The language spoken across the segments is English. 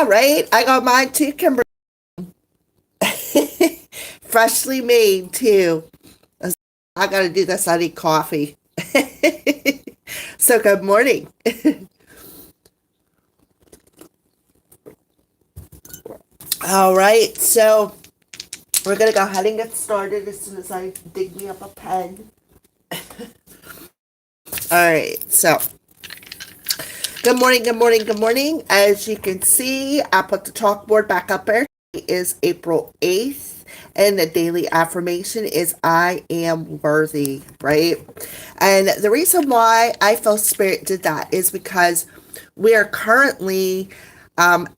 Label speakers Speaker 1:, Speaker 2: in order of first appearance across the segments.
Speaker 1: Yeah, right. I got mine too, Kimberly. Freshly made too. I gotta do this. I need coffee. So good morning. All right, so we're gonna go ahead and get started as soon as I dig me up a pen. All right, so good morning, good morning, good morning. As you can see, I put the chalkboard back up there. It is April 8th, and the daily affirmation is I am worthy, right? And the reason why I felt Spirit did that is because we are currently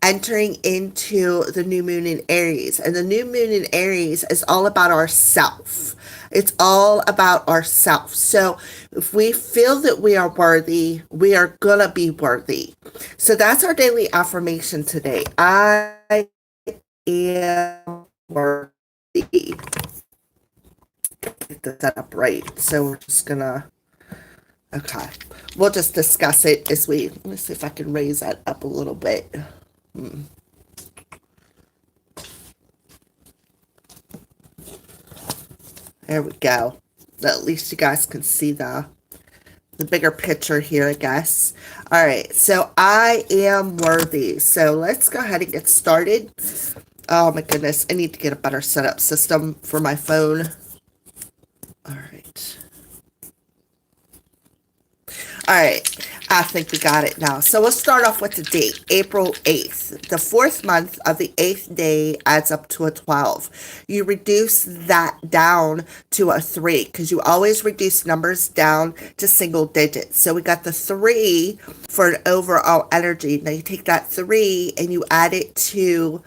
Speaker 1: entering into the new moon in Aries. And the new moon in Aries is all about ourself. It's all about ourself. So if we feel that we are worthy, we are going to be worthy. So that's our daily affirmation today. I am worthy. Get that up right. So we're just going to, okay. We'll just discuss it as let me see if I can raise that up a little bit. There we go. At least you guys can see the bigger picture here, I guess. All right, so I am worthy. So let's go ahead and get started. Oh my goodness, I need to get a better setup system for my phone. All right. All right, I think we got it now. So we'll start off with the date, April 8th. The fourth month of the eighth day adds up to a 12. You reduce that down to a 3 because you always reduce numbers down to single digits. So we got the 3 for an overall energy. Now you take that 3 and you add it to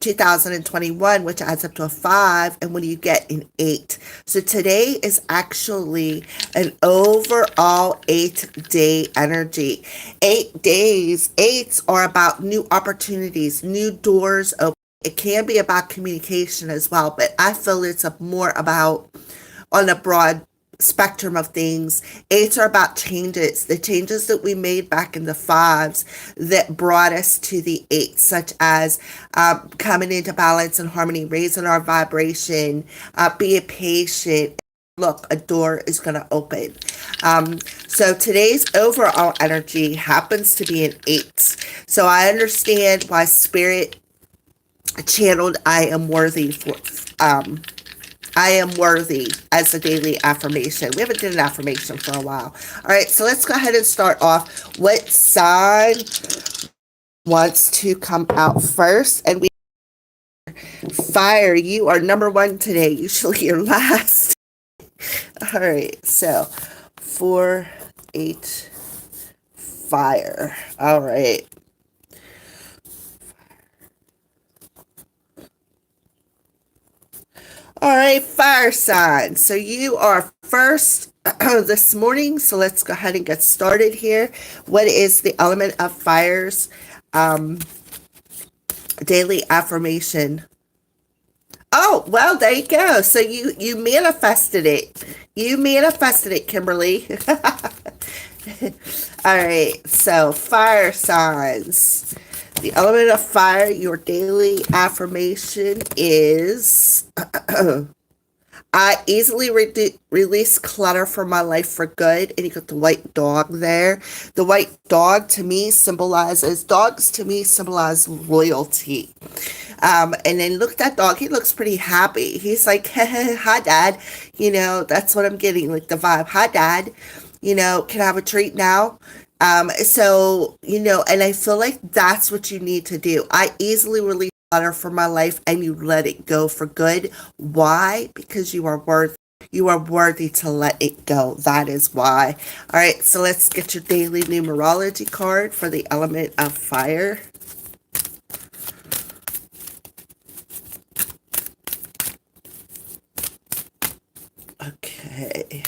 Speaker 1: 2021, which adds up to a 5, and when you get an 8. So today is actually an overall 8-day energy. 8 days, eights are about new opportunities, new doors open. It can be about communication as well, but I feel it's more about on a broad spectrum of things. Eights are about changes, the changes that we made back in the fives that brought us to the eights, such as coming into balance and harmony, raising our vibration, being patient. Look, a door is going to open. So today's overall energy happens to be an 8. So I understand why Spirit channeled I am worthy for I am worthy as a daily affirmation. We haven't done an affirmation for a while. All right, so let's go ahead and start off. What sign wants to come out first? And we fire. You are number one today. Usually you're last. All right, so 4, 8, fire. All right. All right, fire sign. So you are first this morning. So let's go ahead and get started here. What is the element of fire's daily affirmation? Oh, well, there you go. So you manifested it. You manifested it, Kimberly. All right. So fire signs. The element of fire, your daily affirmation is I easily release clutter from my life for good. And you got the white dog there. The white dog dogs to me symbolize loyalty. And then look at that dog. He looks pretty happy. He's like, hi, Dad. That's what I'm getting, like the vibe. Hi, Dad. Can I have a treat now? And I feel like that's what you need to do. I easily release clutter from my life and you let it go for good. Why? Because you are worthy. You are worthy to let it go. That is why. All right, so let's get your daily numerology card for the element of fire. Okay.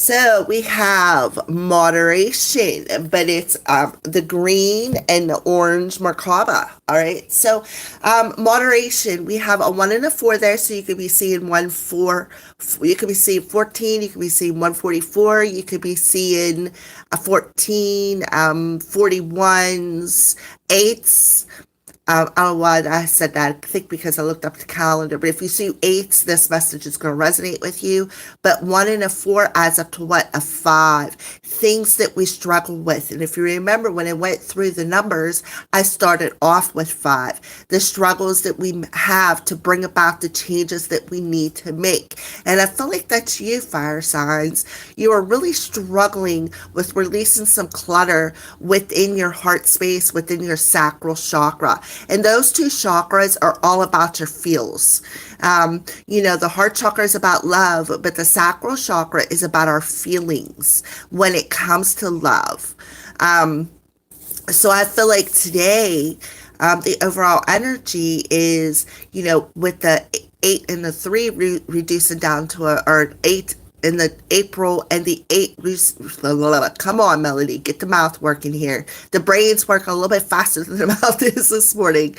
Speaker 1: So we have moderation, but it's the green and the orange Merkaba. All right. So moderation, we have a 1 and a 4 there. So you could be seeing 1, 4. You could be seeing 14. You could be seeing 144. You could be seeing a 14, 41s, 8s. I don't know why I said that. I think because I looked up the calendar. But if you see 8s, this message is going to resonate with you. But 1 and a 4 adds up to what? A 5. Things that we struggle with. And if you remember when I went through the numbers, I started off with 5. The struggles that we have to bring about the changes that we need to make. And I feel like that's you, fire signs. You are really struggling with releasing some clutter within your heart space, within your sacral chakra. And those two chakras are all about your feels. The heart chakra is about love, but the sacral chakra is about our feelings when it comes to love. So I feel like today, the overall energy is, with the 8 and the 3 reducing down to or 8 in the April and the 8, come on, Melody, get the mouth working here. The brain's working a little bit faster than the mouth is this morning.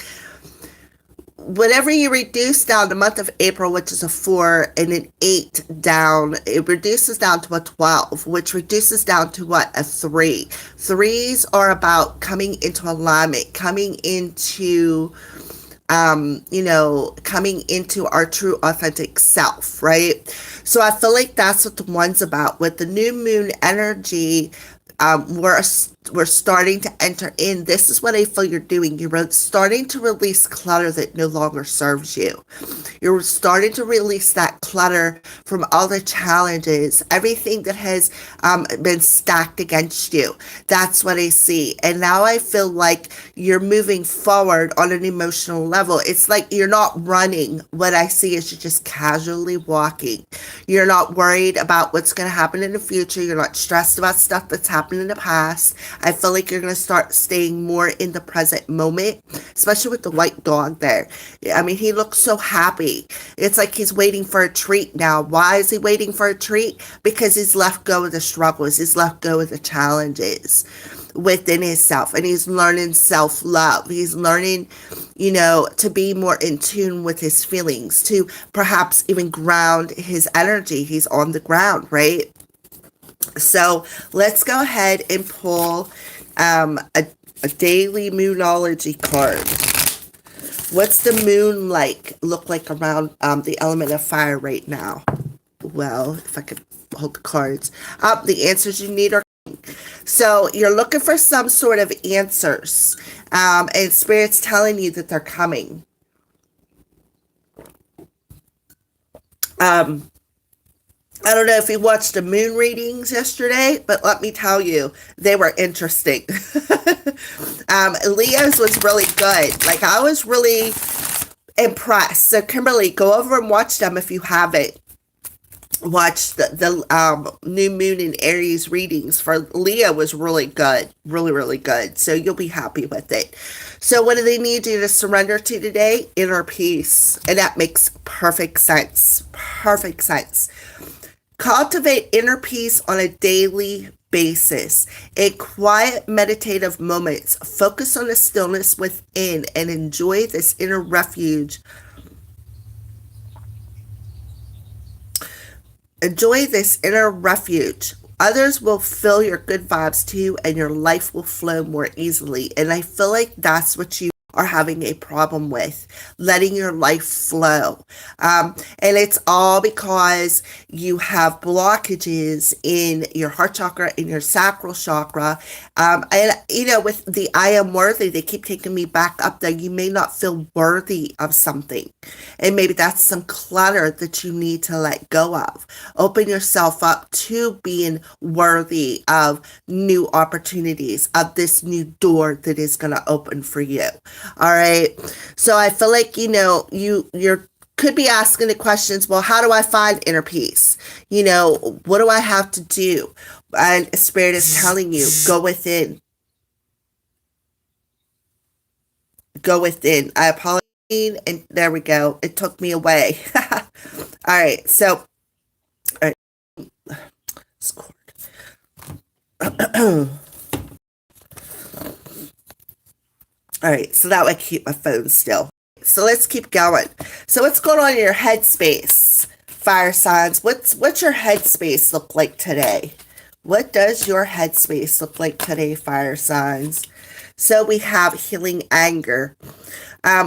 Speaker 1: Whenever you reduce down the month of April, which is a 4, and an 8 down, it reduces down to a 12, which reduces down to what? A 3. 3s are about coming into alignment, coming into coming into our true authentic self, right? So I feel like that's what the 1's about. With the new moon energy, we're starting to enter in. This is what I feel you're doing. You're starting to release clutter that no longer serves you. You're starting to release that clutter from all the challenges, everything that has been stacked against you. That's what I see. And now I feel like you're moving forward on an emotional level. It's like you're not running. What I see is you're just casually walking. You're not worried about what's going to happen in the future. You're not stressed about stuff that's happened in the past. I feel like you're going to start staying more in the present moment, especially with the white dog there. I mean, he looks so happy. It's like he's waiting for a treat now. Why is he waiting for a treat? Because he's let go of the struggles. He's let go of the challenges within himself, and he's learning self-love. He's learning, to be more in tune with his feelings, to perhaps even ground his energy. He's on the ground, right? So let's go ahead and pull a daily moonology card. What's the moon look like around the element of fire right now? Well, if I could hold the cards. The answers you need are... So you're looking for some sort of answers, and Spirit's telling you that they're coming. I don't know if you watched the moon readings yesterday, but let me tell you, they were interesting. Leo's was really good. Like, I was really impressed. So, Kimberly, go over and watch them if you haven't. Watch the new moon and Aries readings for Leo was really good. Really, really good. So, you'll be happy with it. So, what do they need you to surrender to today? Inner peace. And that makes perfect sense. Perfect sense. Cultivate inner peace on a daily basis. In quiet meditative moments, focus on the stillness within and enjoy this inner refuge. Enjoy this inner refuge. Others will feel your good vibes too, and your life will flow more easily. And I feel like that's what you are having a problem with, letting your life flow. And it's all because you have blockages in your heart chakra, in your sacral chakra. With the I am worthy, they keep taking me back up there. You may not feel worthy of something. And maybe that's some clutter that you need to let go of. Open yourself up to being worthy of new opportunities, of this new door that is going to open for you. All right. So I feel like, you're could be asking the questions, well, how do I find inner peace? What do I have to do? And Spirit is telling you, go within. Go within. I apologize. And there we go. It took me away. All right. So this cord. All right, so that way I keep my phone still. So let's keep going. So what's going on in your headspace, fire signs? What's your headspace look like today? What does your headspace look like today, fire signs? So we have healing anger,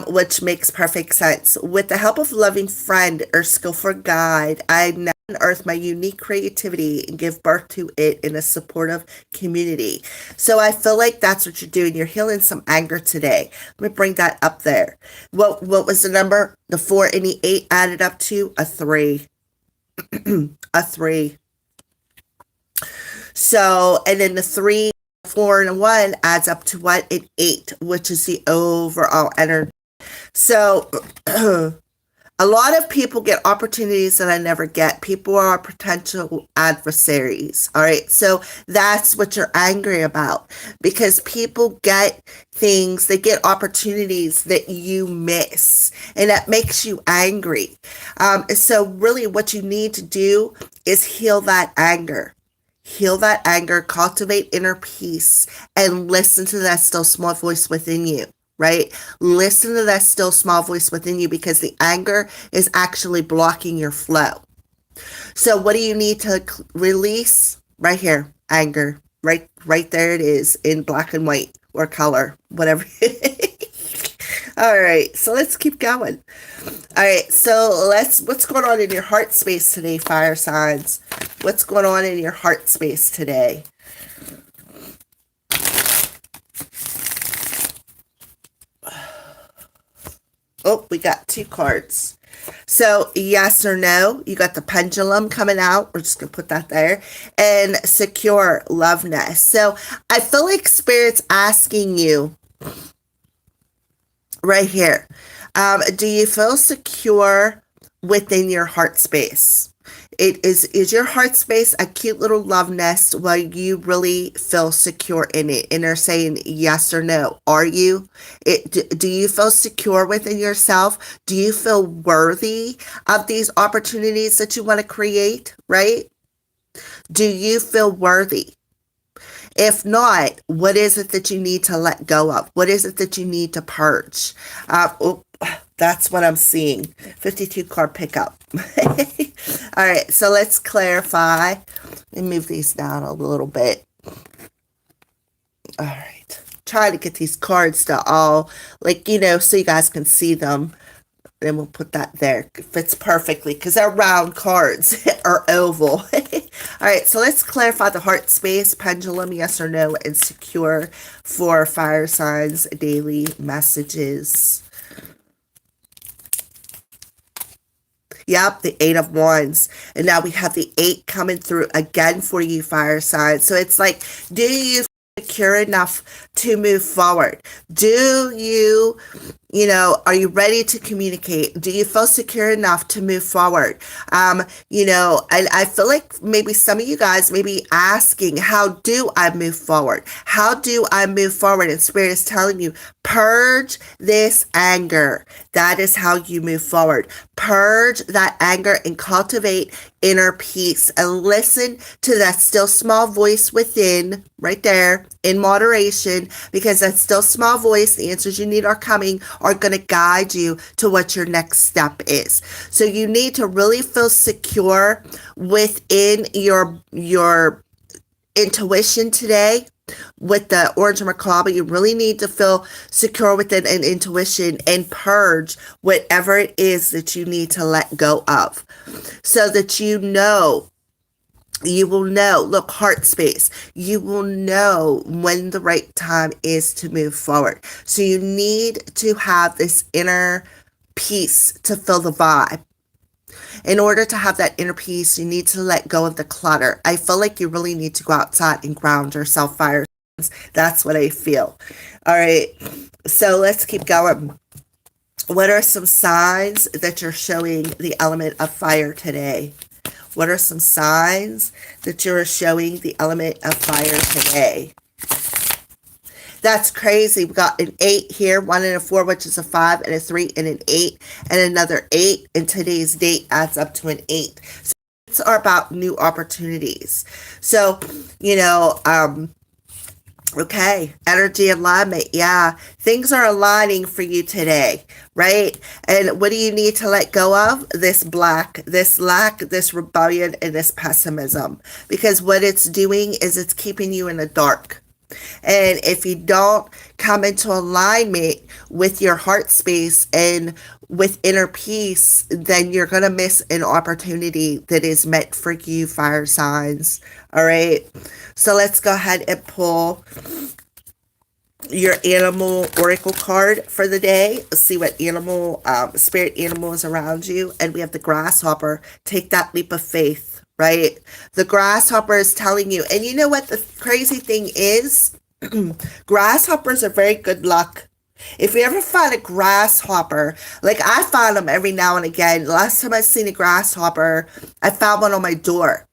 Speaker 1: which makes perfect sense. With the help of a loving friend or skillful guide, I now unearth my unique creativity and give birth to it in a supportive community. So I feel like that's what you're doing. You're healing some anger today. Let me bring that up there. What was the number? The 4 and the 8 added up to a 3. A 3. So, and then the 3, 4, and a 1 adds up to what? An 8, which is the overall energy. So, a lot of people get opportunities that I never get. People are potential adversaries. All right. So that's what you're angry about, because people get things, they get opportunities that you miss, and that makes you angry. So really what you need to do is heal that anger. Heal that anger, cultivate inner peace, and listen to that still small voice within you, right? Listen to that still small voice within you, because the anger is actually blocking your flow. So what do you need to release? Right here, anger. Right there it is in black and white or color, whatever. All right, so let's keep going. All right, so what's going on in your heart space today, fire signs? What's going on in your heart space today? Oh, we got 2 cards. So yes or no, you got the pendulum coming out. We're just going to put that there. And secure, loveness. So I feel like Spirit's asking you right here, do you feel secure within your heart space? Is your heart space a cute little love nest where you really feel secure in it? And they're saying yes or no. Are you? Do you feel secure within yourself? Do you feel worthy of these opportunities that you want to create, right? Do you feel worthy? If not, what is it that you need to let go of? What is it that you need to purge? That's what I'm seeing. 52 card pickup. All right, so let's clarify and move these down a little bit. All right. Try to get these cards to all, so you guys can see them. Then we'll put that there. It fits perfectly because they're round cards or oval. All right, so let's clarify the heart space, pendulum, yes or no, and secure for fire signs, daily messages. Yep, the 8 of Wands. And now we have the 8 coming through again for you, fire signs. So it's like, do you feel secure enough to move forward? Do you, are you ready to communicate? Do you feel secure enough to move forward? And I feel like maybe some of you guys may be asking, how do I move forward? How do I move forward? And Spirit is telling you, purge this anger. That is how you move forward. Purge that anger and cultivate inner peace, and listen to that still small voice within, right there, in moderation, because that still small voice, the answers you need are coming, are going to guide you to what your next step is. So you need to really feel secure within your intuition today. With the Orange Merkaba, you really need to feel secure within an intuition and purge whatever it is that you need to let go of, so that you will know, look, heart space, you will know when the right time is to move forward. So you need to have this inner peace to feel the vibe. In order to have that inner peace, you need to let go of the clutter. I feel like you really need to go outside and ground yourself, fire signs. That's what I feel. All right, so let's keep going. What are some signs that you're showing the element of fire today? What are some signs that you're showing the element of fire today? That's crazy. We got an 8 here, 1 and a 4, which is a 5, and a 3 and an 8, and another 8. And today's date adds up to an 8. So are about new opportunities. So, you know, okay, energy alignment. Yeah, things are aligning for you today, right? And what do you need to let go of? This black, this lack, this rebellion, and this pessimism. Because what it's doing is it's keeping you in the dark. And if you don't come into alignment with your heart space and with inner peace, then you're going to miss an opportunity that is meant for you, fire signs. All right. So let's go ahead and pull your animal oracle card for the day. Let's see what animal, spirit animal is around you. And we have the grasshopper. Take that leap of faith, right? The grasshopper is telling you. And you know what the crazy thing is? Grasshoppers are very good luck. If you ever find a grasshopper, like I find them every now and again. Last time I seen a grasshopper, I found one on my door.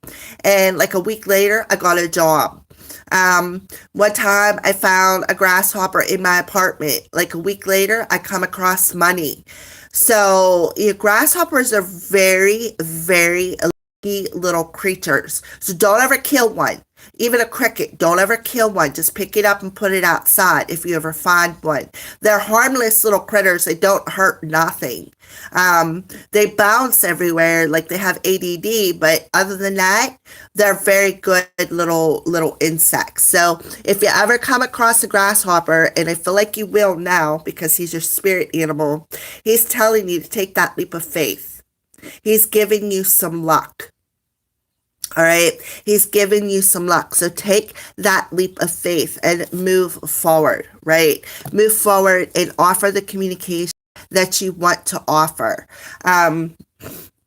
Speaker 1: And like a week later, I got a job. One time I found a grasshopper in my apartment. Like a week later, I come across money. So grasshoppers are very, very lucky little creatures. So don't ever kill one. Even a cricket, don't ever kill one. Just pick it up and put it outside if you ever find one. They're harmless little critters. They don't hurt nothing. They bounce everywhere like they have ADD, but other than that, they're very good little insects. So if you ever come across a grasshopper, and I feel like you will now because he's your spirit animal, he's telling you to take that leap of faith. He's giving you some luck. All right. He's giving you some luck. So take that leap of faith and move forward, right? Move forward and offer the communication that you want to offer.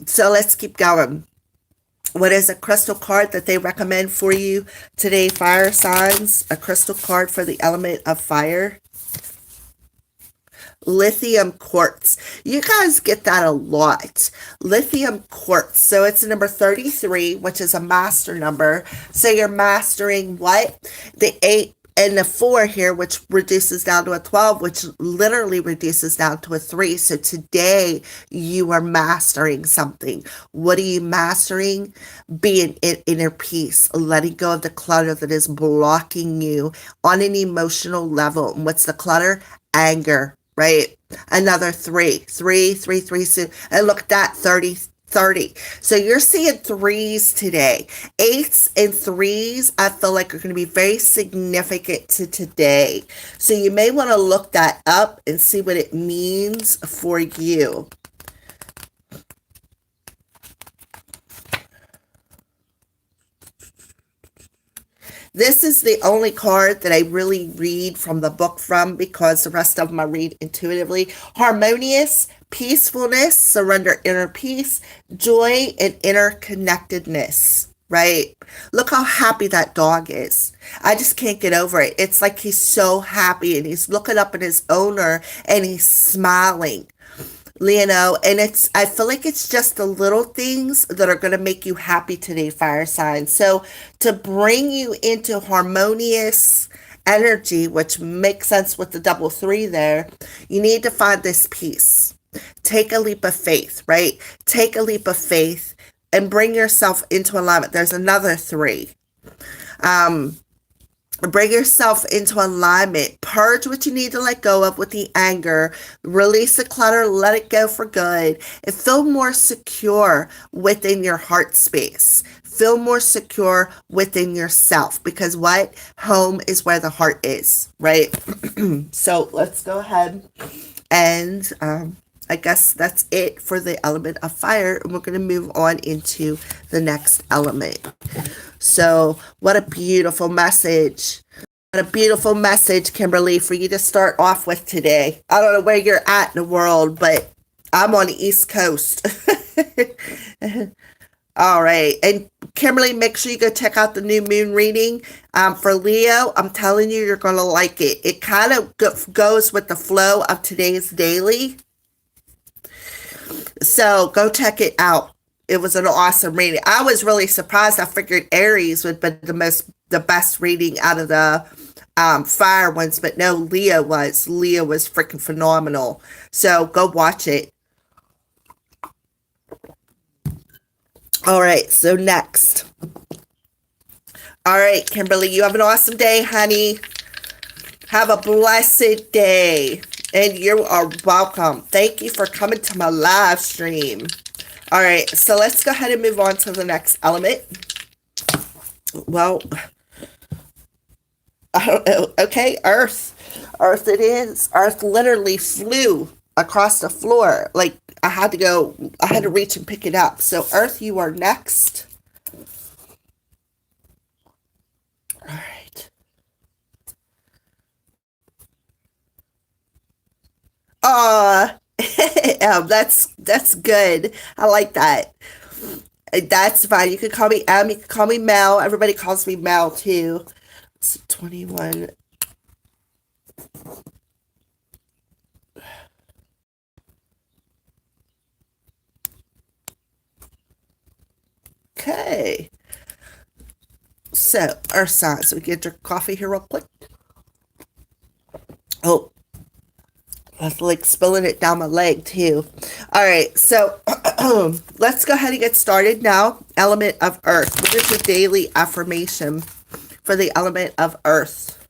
Speaker 1: So let's keep going. What is a crystal card that they recommend for you today, fire signs? A crystal card for the element of fire. Lithium quartz. You guys get that a lot. Lithium quartz. So it's number 33, which is a master number. So you're mastering what? The 8 and the 4 here, which reduces down to a 12, which literally reduces down to a 3. So today you are mastering something. What are you mastering? Being in inner peace, letting go of the clutter that is blocking you on an emotional level. And what's the clutter? Anger. Right? Another 3. So, and look at that, 30. So you're seeing 3s today. 8s and 3s, I feel like are going to be very significant to today. So you may want to look that up and see what it means for you. This is the only card that I really read from the book from because the rest of them I read intuitively. Harmonious, peacefulness, surrender inner peace, joy, and interconnectedness, right? Look how happy that dog is. I just can't get over it. It's like he's so happy and he's looking up at his owner and he's smiling. And I feel like it's just the little things that are going to make you happy today, fire signs. So to bring you into harmonious energy, which makes sense with the double 3 there, you need to find this peace. Take a leap of faith, right? Take a leap of faith and bring yourself into alignment. There's another 3. Bring yourself into alignment. Purge what you need to let go of with the anger. Release the clutter. Let it go for good. And feel more secure within your heart space. Feel more secure within yourself. Because what? Home is where the heart is, right? So let's go ahead and I guess that's it for the element of fire. And we're going to move on into the next element. So what a beautiful message. What a beautiful message, Kimberly, for you to start off with today. I don't know where you're at in the world, but I'm on the East Coast. All right. And Kimberly, make sure you go check out the new moon reading. For Leo, I'm telling you, you're going to like it. It kind of goes with the flow of today's daily. So go check it out. It was an awesome reading. I was really surprised. I figured Aries would be the best reading out of the fire ones, but no, Leo was freaking phenomenal. So go watch it. All right, so next. All right, Kimberly, you have an awesome day, honey. Have a blessed day. And you are welcome. Thank you for coming to my live stream. All right, so let's go ahead and move on to the next element. Well, I don't know. Okay, Earth. Earth it is. Earth literally flew across the floor. Like I had to reach and pick it up. So Earth, you are next. All right. Uh yeah, that's good. I like that. That's fine. You could call me M, you could call me Mel. Everybody calls me Mel too. So 21. Okay. So, our signs. We get your coffee here real quick. Oh, that's like spilling it down my leg too. All right, so let's go ahead and get started now. Element of Earth. What is your daily affirmation for the element of Earth?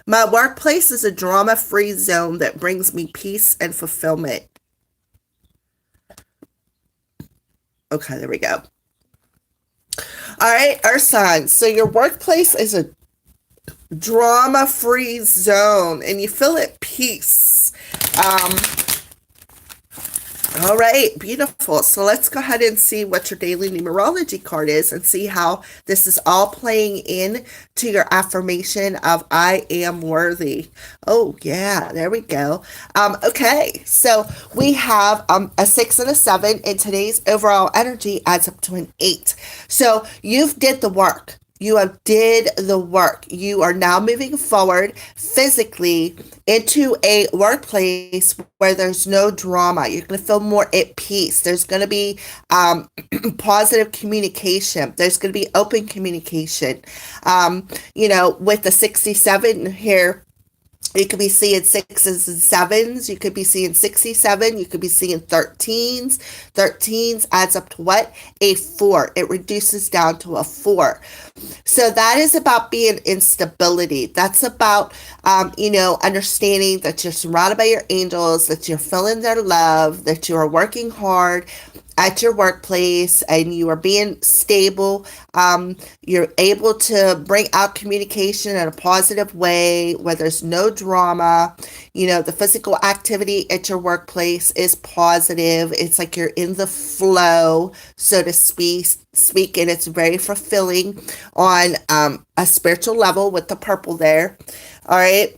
Speaker 1: My workplace is a drama-free zone that brings me peace and fulfillment. Okay, there we go. All right, Earth signs. So your workplace is a drama-free zone and you feel at peace. Um, all right, beautiful. So let's go ahead and see what your daily numerology card is and see how this is all playing in to your affirmation of I am worthy. Oh, yeah, there we go. Okay, so we have a 6 and a 7, and today's overall energy adds up to an 8. So you've did the work. You have did the work. You are now moving forward physically into a workplace where there's no drama. You're going to feel more at peace. There's going to be positive communication. There's going to be open communication. With the 67 here, you could be seeing sixes and sevens. You could be seeing 67. You could be seeing 13s. 13s adds up to what? A 4. It reduces down to a 4. So that is about being in stability. That's about, understanding that you're surrounded by your angels, that you're feeling their love, that you are working hard at your workplace and you are being stable. You're able to bring out communication in a positive way where there's no drama. The physical activity at your workplace is positive. It's like you're in the flow, so to speak, and it's very fulfilling on a spiritual level with the purple there. All right,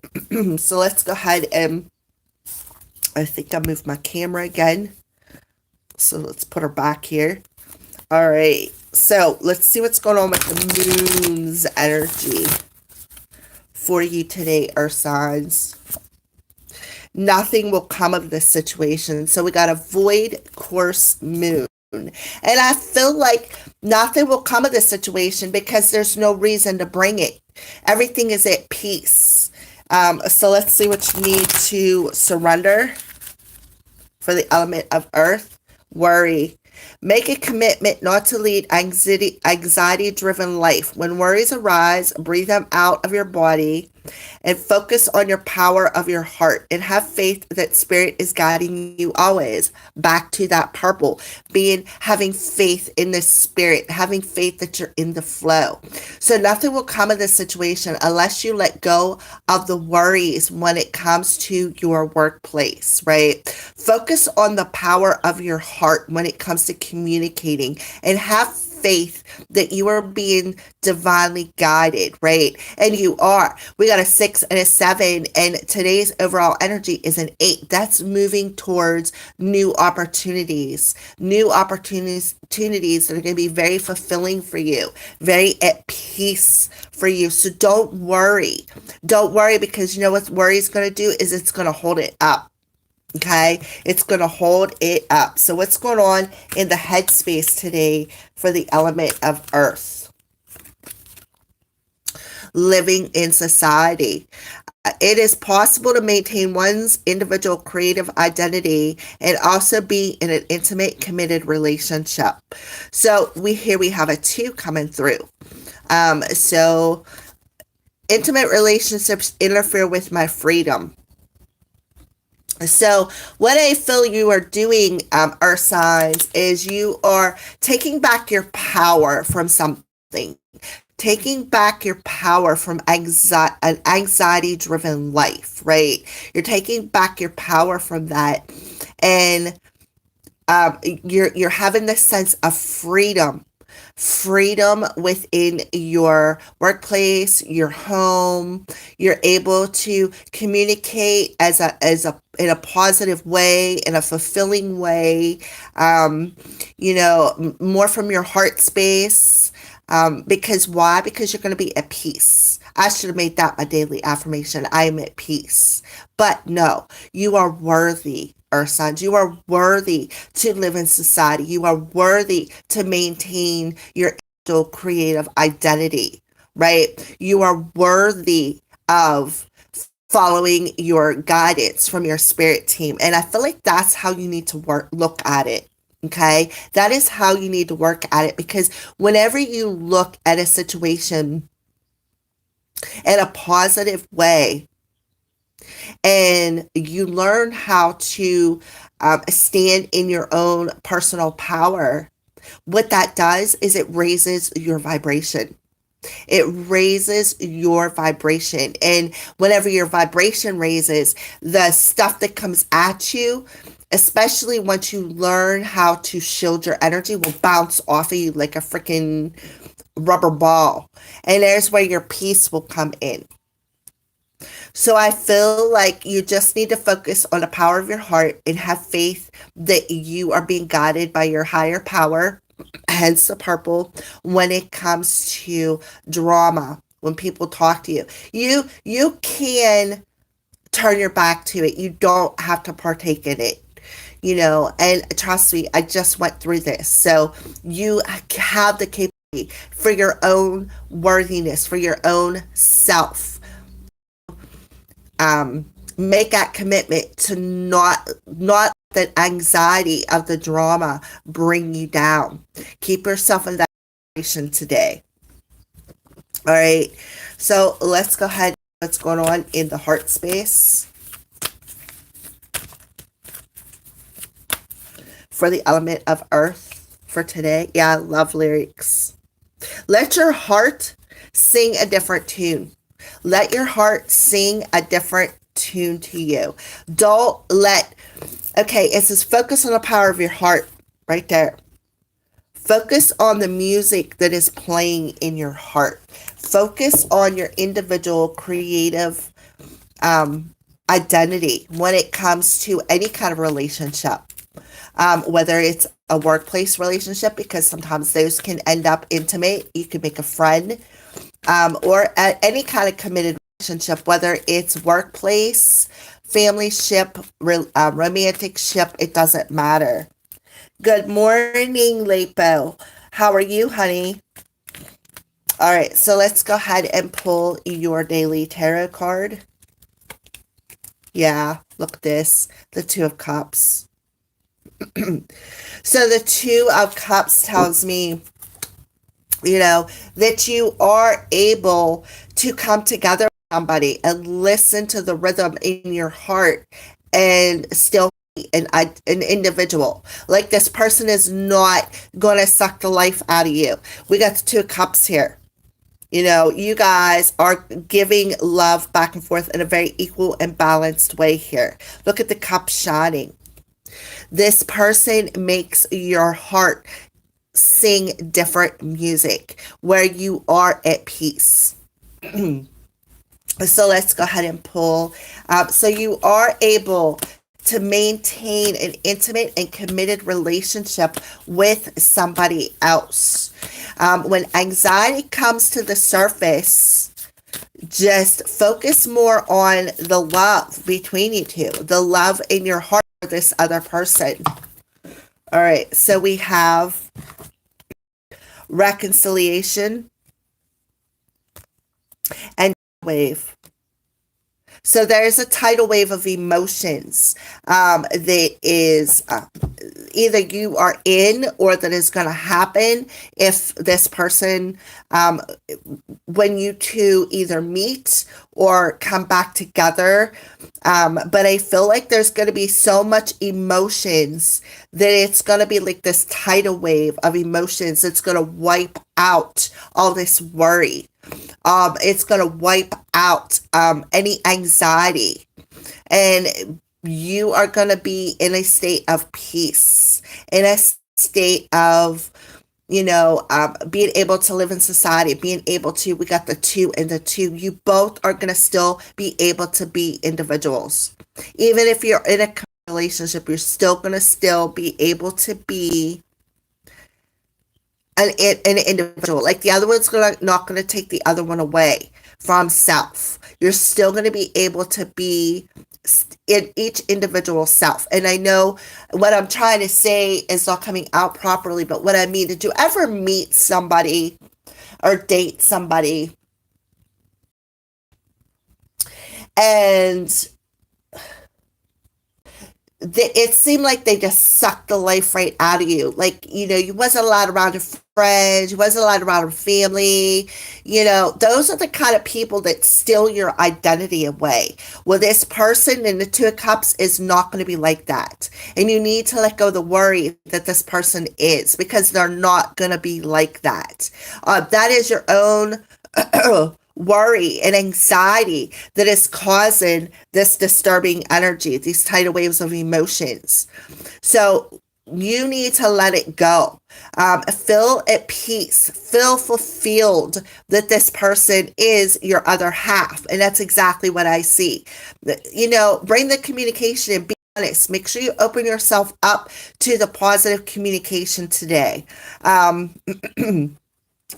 Speaker 1: so let's go ahead and I think I moved my camera again. So let's put her back here. All right. So let's see what's going on with the moon's energy for you today, Earth signs. Nothing will come of this situation. So we got a void course moon. And I feel like nothing will come of this situation because there's no reason to bring it. Everything is at peace. So let's see what you need to surrender for the element of Earth. Worry. Make a commitment not to lead anxiety-driven life. When worries arise, breathe them out of your body and focus on your power of your heart and have faith that spirit is guiding you always. Back to that purple, having faith in the spirit, having faith that you're in the flow. So nothing will come of this situation unless you let go of the worries when it comes to your workplace, right? Focus on the power of your heart when it comes to communicating and have faith that you are being divinely guided, right? And you are. We got a 6 and a 7, and today's overall energy is an 8. That's moving towards new opportunities that are going to be very fulfilling for you, very at peace for you. So don't worry. Don't worry, because you know what worry is going to do is it's going to hold it up. Okay, it's going to hold it up. So what's going on in the headspace today for the element of Earth? Living in society. It is possible to maintain one's individual creative identity and also be in an intimate, committed relationship. So we have a 2 coming through. So intimate relationships interfere with my freedom. So what I feel you are doing, Earth signs, is you are taking back your power from something, taking back your power from an anxiety driven life, right? You're taking back your power from that, and you're having this sense of freedom within your workplace, your home. You're able to communicate in a positive way, in a fulfilling way. More from your heart space. Because why? Because you're going to be at peace. I should have made that my daily affirmation. I am at peace. But no, you are worthy, Earth signs. You are worthy to live in society. You are worthy to maintain your individual creative identity, right? You are worthy of following your guidance from your spirit team. And I feel like that's how you need to look at it. Okay. That is how you need to work at it, because whenever you look at a situation in a positive way, and you learn how to stand in your own personal power, what that does is it raises your vibration. It raises your vibration. And whenever your vibration raises, the stuff that comes at you, especially once you learn how to shield your energy, will bounce off of you like a freaking rubber ball. And there's where your peace will come in. So I feel like you just need to focus on the power of your heart and have faith that you are being guided by your higher power, hence the purple, when it comes to drama, when people talk to you. You can turn your back to it. You don't have to partake in it. And trust me, I just went through this. So you have the capability for your own worthiness, for your own self. Make that commitment to not that anxiety of the drama bring you down. Keep yourself in that situation today. All right. So let's go ahead. What's going on in the heart space for the element of earth for today? Yeah, I love lyrics. Let your heart sing a different tune. Let your heart sing a different tune to you. Okay, it says focus on the power of your heart right there. Focus on the music that is playing in your heart. Focus on your individual creative identity when it comes to any kind of relationship. Whether it's a workplace relationship, because sometimes those can end up intimate. You can make a friend, or any kind of committed relationship, whether it's workplace, family ship, romantic ship, it doesn't matter. Good morning, Lepo. How are you, honey? All right, so let's go ahead and pull your daily tarot card. Yeah, look at this, the Two of Cups. So the Two of Cups tells me, that you are able to come together with somebody and listen to the rhythm in your heart and still be an individual. Like, this person is not going to suck the life out of you. We got the Two of Cups here. You guys are giving love back and forth in a very equal and balanced way here. Look at the cup shining. This person makes your heart sing different music where you are at peace. So let's go ahead and pull. So you are able to maintain an intimate and committed relationship with somebody else. When anxiety comes to the surface, just focus more on the love between you two, the love in your heart for this other person. All right, so we have reconciliation and wave. So there's a tidal wave of emotions that is either you are in or that is going to happen if this person, um, when you two either meet or come back together. But I feel like there's going to be so much emotions that it's going to be like this tidal wave of emotions that's going to wipe out all this worry. It's going to wipe out any anxiety. And you are going to be in a state of peace, in a state of, being able to live in society, being able to, we got the two and the two. You both are going to still be able to be individuals. Even if you're in a relationship, you're still going to still be able to be an individual. Like the other one's not going to take the other one away from self. You're still going to be able to be in each individual self. And I know what I'm trying to say is not coming out properly, but what I mean, did you ever meet somebody or date somebody and it seemed like they just sucked the life right out of you? Like, you wasn't allowed around your friends, you wasn't allowed around your family. Those are the kind of people that steal your identity away. Well, this person in the Two of Cups is not going to be like that. And you need to let go of the worry that this person is, because they're not going to be like that. That is your own worry and anxiety that is causing this disturbing energy, these tidal waves of emotions. So you need to let it go. Feel at peace, feel fulfilled that this person is your other half. And that's exactly what I see. Bring the communication and be honest. Make sure you open yourself up to the positive communication today.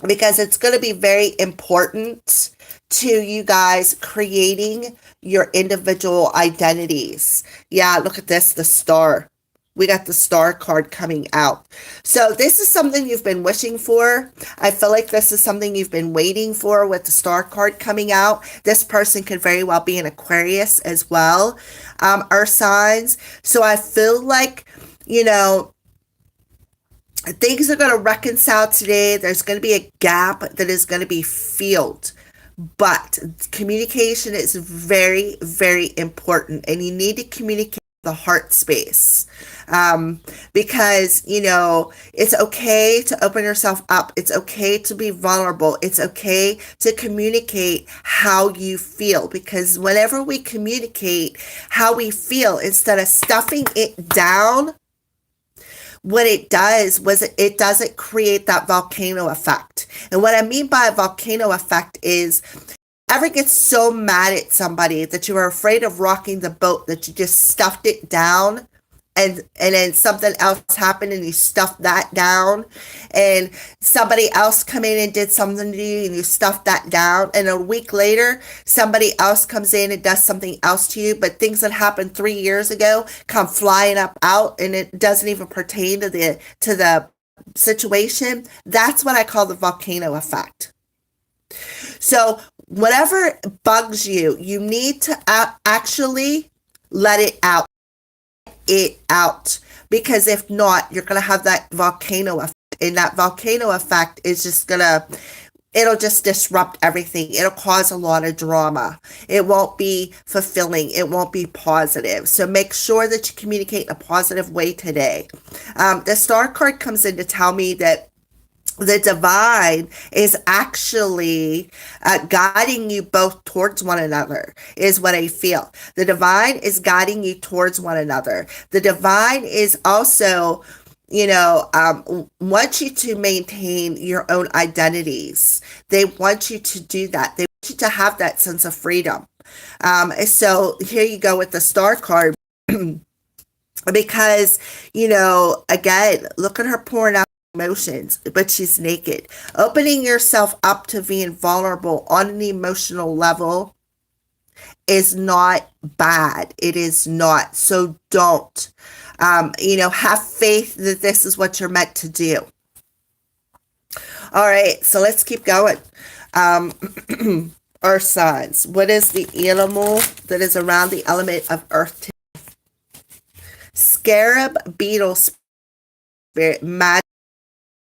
Speaker 1: Because it's going to be very important to you guys creating your individual identities. Yeah, look at this, the star. We got the star card coming out. So this is something you've been wishing for. I feel like this is something you've been waiting for with the star card coming out. This person could very well be an Aquarius as well, earth signs. So I feel like, things are going to reconcile today. There's going to be a gap that is going to be filled. But communication is very, very important. And you need to communicate the heart space. Because, it's okay to open yourself up. It's okay to be vulnerable. It's okay to communicate how you feel. Because whenever we communicate how we feel, instead of stuffing it down, what it does was it doesn't create that volcano effect. And what I mean by a volcano effect is, ever get so mad at somebody that you are afraid of rocking the boat that you just stuffed it down, and then something else happened and you stuffed that down, and somebody else come in and did something to you and you stuffed that down, and a week later somebody else comes in and does something else to you, but things that happened 3 years ago come flying up out and it doesn't even pertain to the situation. That's what I call the volcano effect. So whatever bugs you, you need to actually let it out. Because if not, you're going to have that volcano effect, and that volcano effect is just it'll just disrupt everything. It'll cause a lot of drama. It won't be fulfilling. It won't be positive. So make sure that you communicate in a positive way today. The star card comes in to tell me that the divine is actually guiding you both towards one another, is what I feel. The divine is guiding you towards one another. The divine is also, want you to maintain your own identities. They want you to do that. They want you to have that sense of freedom. So here you go with the star card. Because, again, look at her pouring out emotions, but she's naked. Opening yourself up to being vulnerable on an emotional level is not bad. It is not. So don't. Have faith that this is what you're meant to do. All right, so let's keep going. Earth signs. What is the animal that is around the element of earth? Scarab beetle spirit magic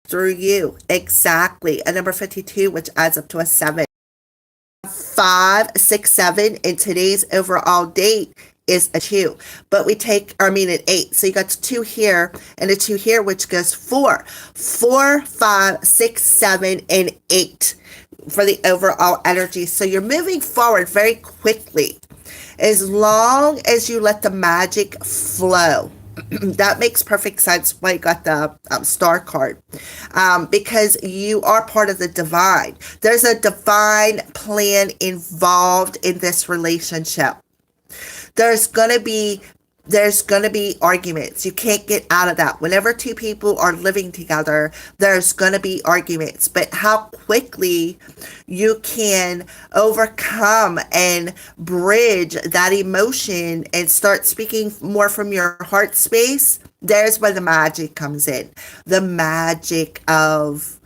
Speaker 1: through you. Exactly. A number 52, which adds up to a 7. 5, 6, 7 in today's overall date is a 2. But we take, I mean, an 8. So you got 2 here and a 2 here, which goes 4. 4, 5, 6, 7, and 8 for the overall energy. So you're moving forward very quickly as long as you let the magic flow. That makes perfect sense why you got the star card, because you are part of the divine. There's a divine plan involved in this relationship. There's gonna be arguments. You can't get out of that. Whenever two people are living together, there's gonna be arguments. But how quickly you can overcome and bridge that emotion and start speaking more from your heart space, there's where the magic comes in. The magic of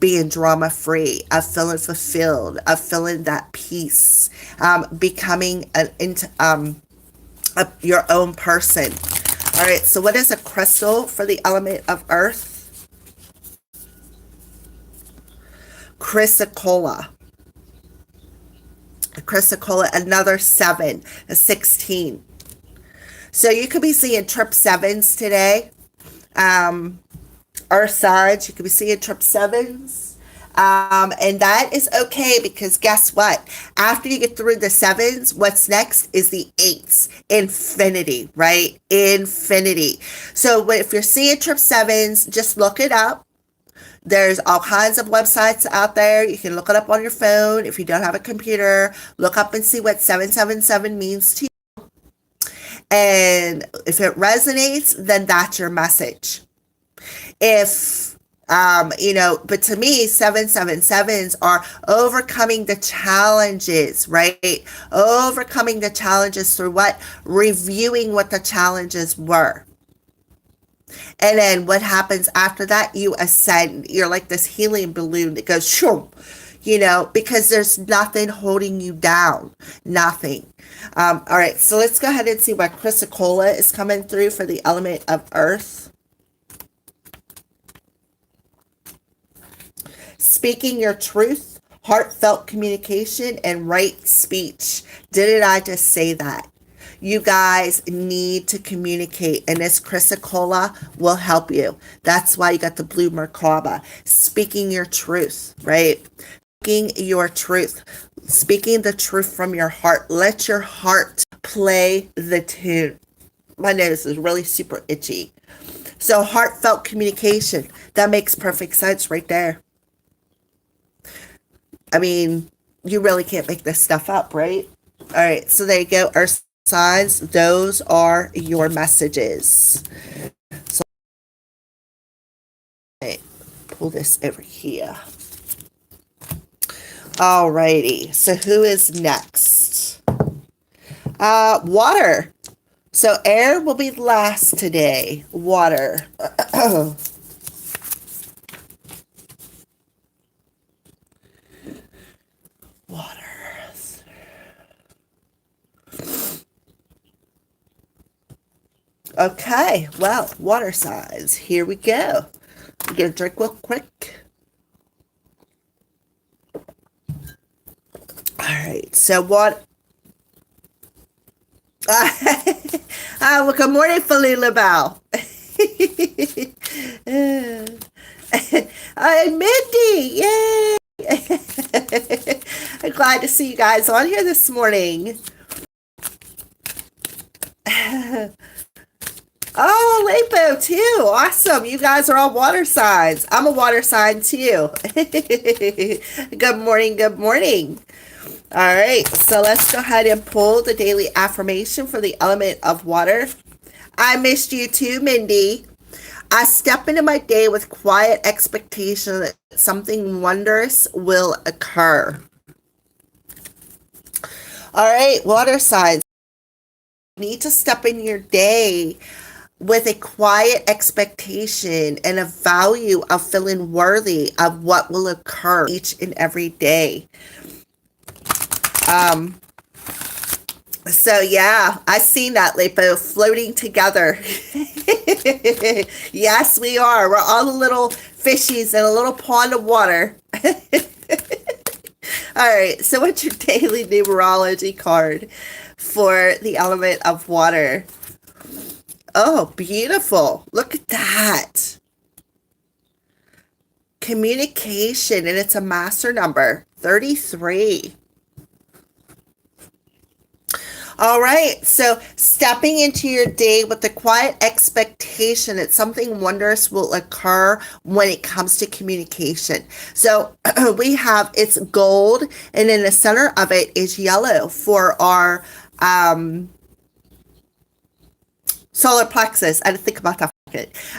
Speaker 1: being drama free, of feeling fulfilled, of feeling that peace, becoming your own person. All right, so what is a crystal for the element of earth? Chrysocolla. Chrysocolla, another 7, a 16. So you could be seeing trip 7s today. Earth signs, you could be seeing trip 7s. And that is okay, because guess what? After you get through the 7s, what's next is the 8s. Infinity, right? Infinity. So if you're seeing trip 7s, just look it up. There's all kinds of websites out there. You can look it up on your phone. If you don't have a computer, look up and see what 777 means to you. And if it resonates, then that's your message. If but to me, 777s are overcoming the challenges, right? Overcoming the challenges through what? Reviewing what the challenges were. And then what happens after that? You ascend. You're like this helium balloon that goes shoo, because there's nothing holding you down. Nothing. All right, so let's go ahead and see what Chrysocolla is coming through for the element of earth. Speaking your truth, heartfelt communication, and right speech. Didn't I just say that? You guys need to communicate, and this Chrysocolla will help you. That's why you got the blue Merkaba. Speaking your truth, right? Speaking your truth. Speaking the truth from your heart. Let your heart play the tune. My nose is really super itchy. So heartfelt communication. That makes perfect sense right there. I mean, you really can't make this stuff up, right? All right, so there you go. Earth signs, those are your messages. So, okay, pull this over here. All righty, so who is next? Water. So air will be last today. Water. Water. Okay, well, water signs. Here we go. I'm gonna drink real quick. All right, so what? Well, good morning, Falila Bow. Mindy, yay! I'm glad to see you guys on here this morning. Oh, Lepo too. Awesome. You guys are all water signs. I'm a water sign too. Good morning. Good morning. All right. So let's go ahead and pull the daily affirmation for the element of water. I missed you too, Mindy. I step into my day with quiet expectation that something wondrous will occur. All right, water signs. You need to step in your day with a quiet expectation and a value of feeling worthy of what will occur each and every day. So yeah, I seen that like both floating together. Yes, we are. We're all the little fishies in a little pond of water. All right. So what's your daily numerology card for the element of water? Oh, beautiful. Look at that. Communication, and it's a master number 33. All right, so stepping into your day with the quiet expectation that something wondrous will occur when it comes to communication. So we have it's gold, and in the center of it is yellow for our solar plexus. I had to think about that.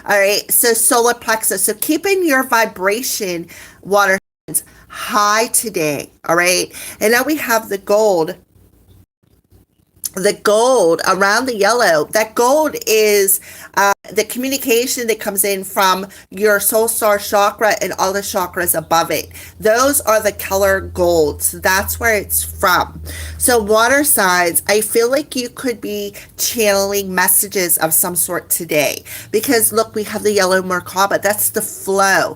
Speaker 1: All right, so solar plexus. So keeping your vibration, water signs, high today. All right, and now we have the gold around the yellow. That gold is the communication that comes in from your soul star chakra and all the chakras above it. Those are the color gold. So that's where it's from. So water signs, I feel like you could be channeling messages of some sort today, because look, we have the yellow Merkaba. That's the flow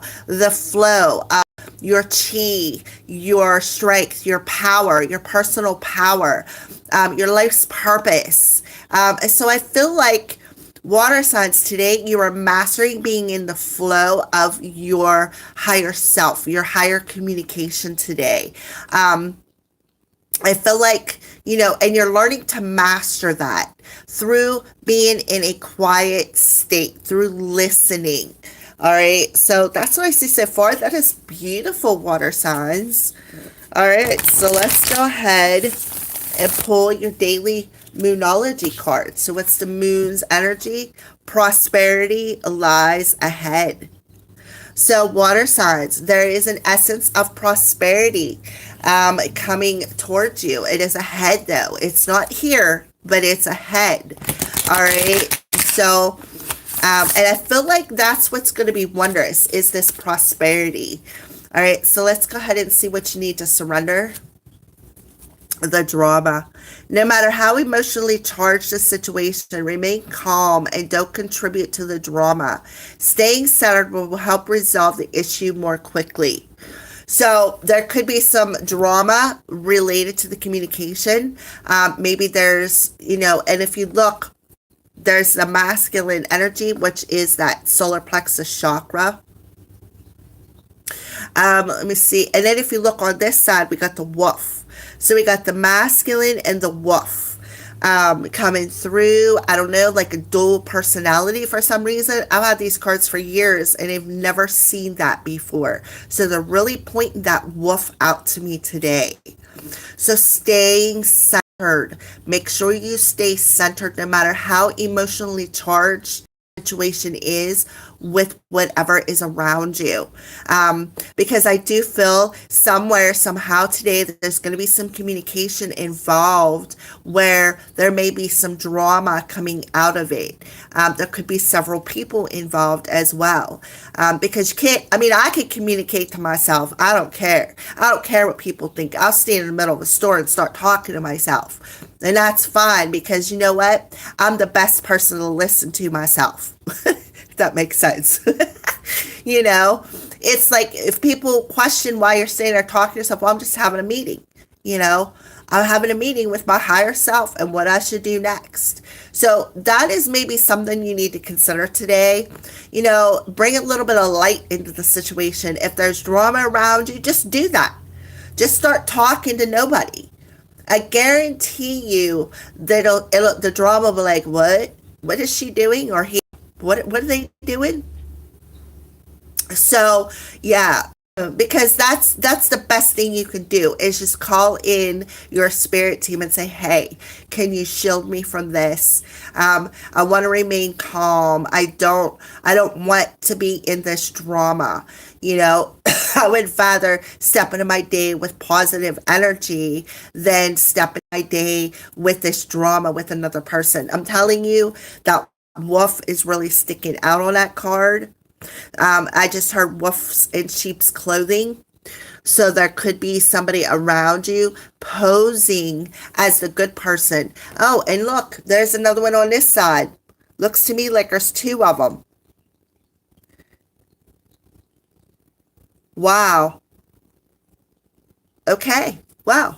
Speaker 1: of your chi, your strength, your power, your personal power, your life's purpose. So I feel like water signs today, you are mastering being in the flow of your higher self, your higher communication today. I feel like, and you're learning to master that through being in a quiet state, through listening. All right, so that's what I see so far. That is beautiful, water signs. All right, so let's go ahead and pull your daily moonology card. So what's the moon's energy? Prosperity lies ahead. So water signs, there is an essence of prosperity coming towards you. It is ahead though. It's not here, but it's ahead. All right, so and I feel like that's what's going to be wondrous, is this prosperity. All right, so let's go ahead and see what you need to surrender. The drama. No matter how emotionally charged the situation, remain calm and don't contribute to the drama. Staying centered will help resolve the issue more quickly. So there could be some drama related to the communication. Maybe there's, and if you look, there's the masculine energy, which is that solar plexus chakra. Let me see. And then if you look on this side, we got the wolf. So we got the masculine and the wolf coming through. I don't know, like a dual personality for some reason. I've had these cards for years and I've never seen that before. So they're really pointing that wolf out to me today. So staying centered. Make sure you stay centered no matter how emotionally charged the situation is with whatever is around you. Because I do feel somewhere, somehow today, that there's going to be some communication involved where there may be some drama coming out of it. There could be several people involved as well. Because you can't, I could communicate to myself. I don't care. I don't care what people think. I'll stand in the middle of a store and start talking to myself. And that's fine, because you know what? I'm the best person to listen to myself. If that makes sense. It's like if people question why you're sitting there talking to yourself, well, I'm just having a meeting. I'm having a meeting with my higher self and what I should do next. So that is maybe something you need to consider today. Bring a little bit of light into the situation. If there's drama around you, just do that. Just start talking to nobody. I guarantee you that the drama will be like, what? What is she doing? Or he? What are they doing? So yeah, because that's the best thing you can do, is just call in your spirit team and say, hey, can you shield me from this? I want to remain calm. I don't want to be in this drama. I would rather step into my day with positive energy than step into my day with this drama with another person. I'm telling you, that wolf is really sticking out on that card. I just heard wolves in sheep's clothing. So there could be somebody around you posing as the good person. Oh, and look, there's another one on this side. Looks to me like there's two of them. Wow. Okay. Wow.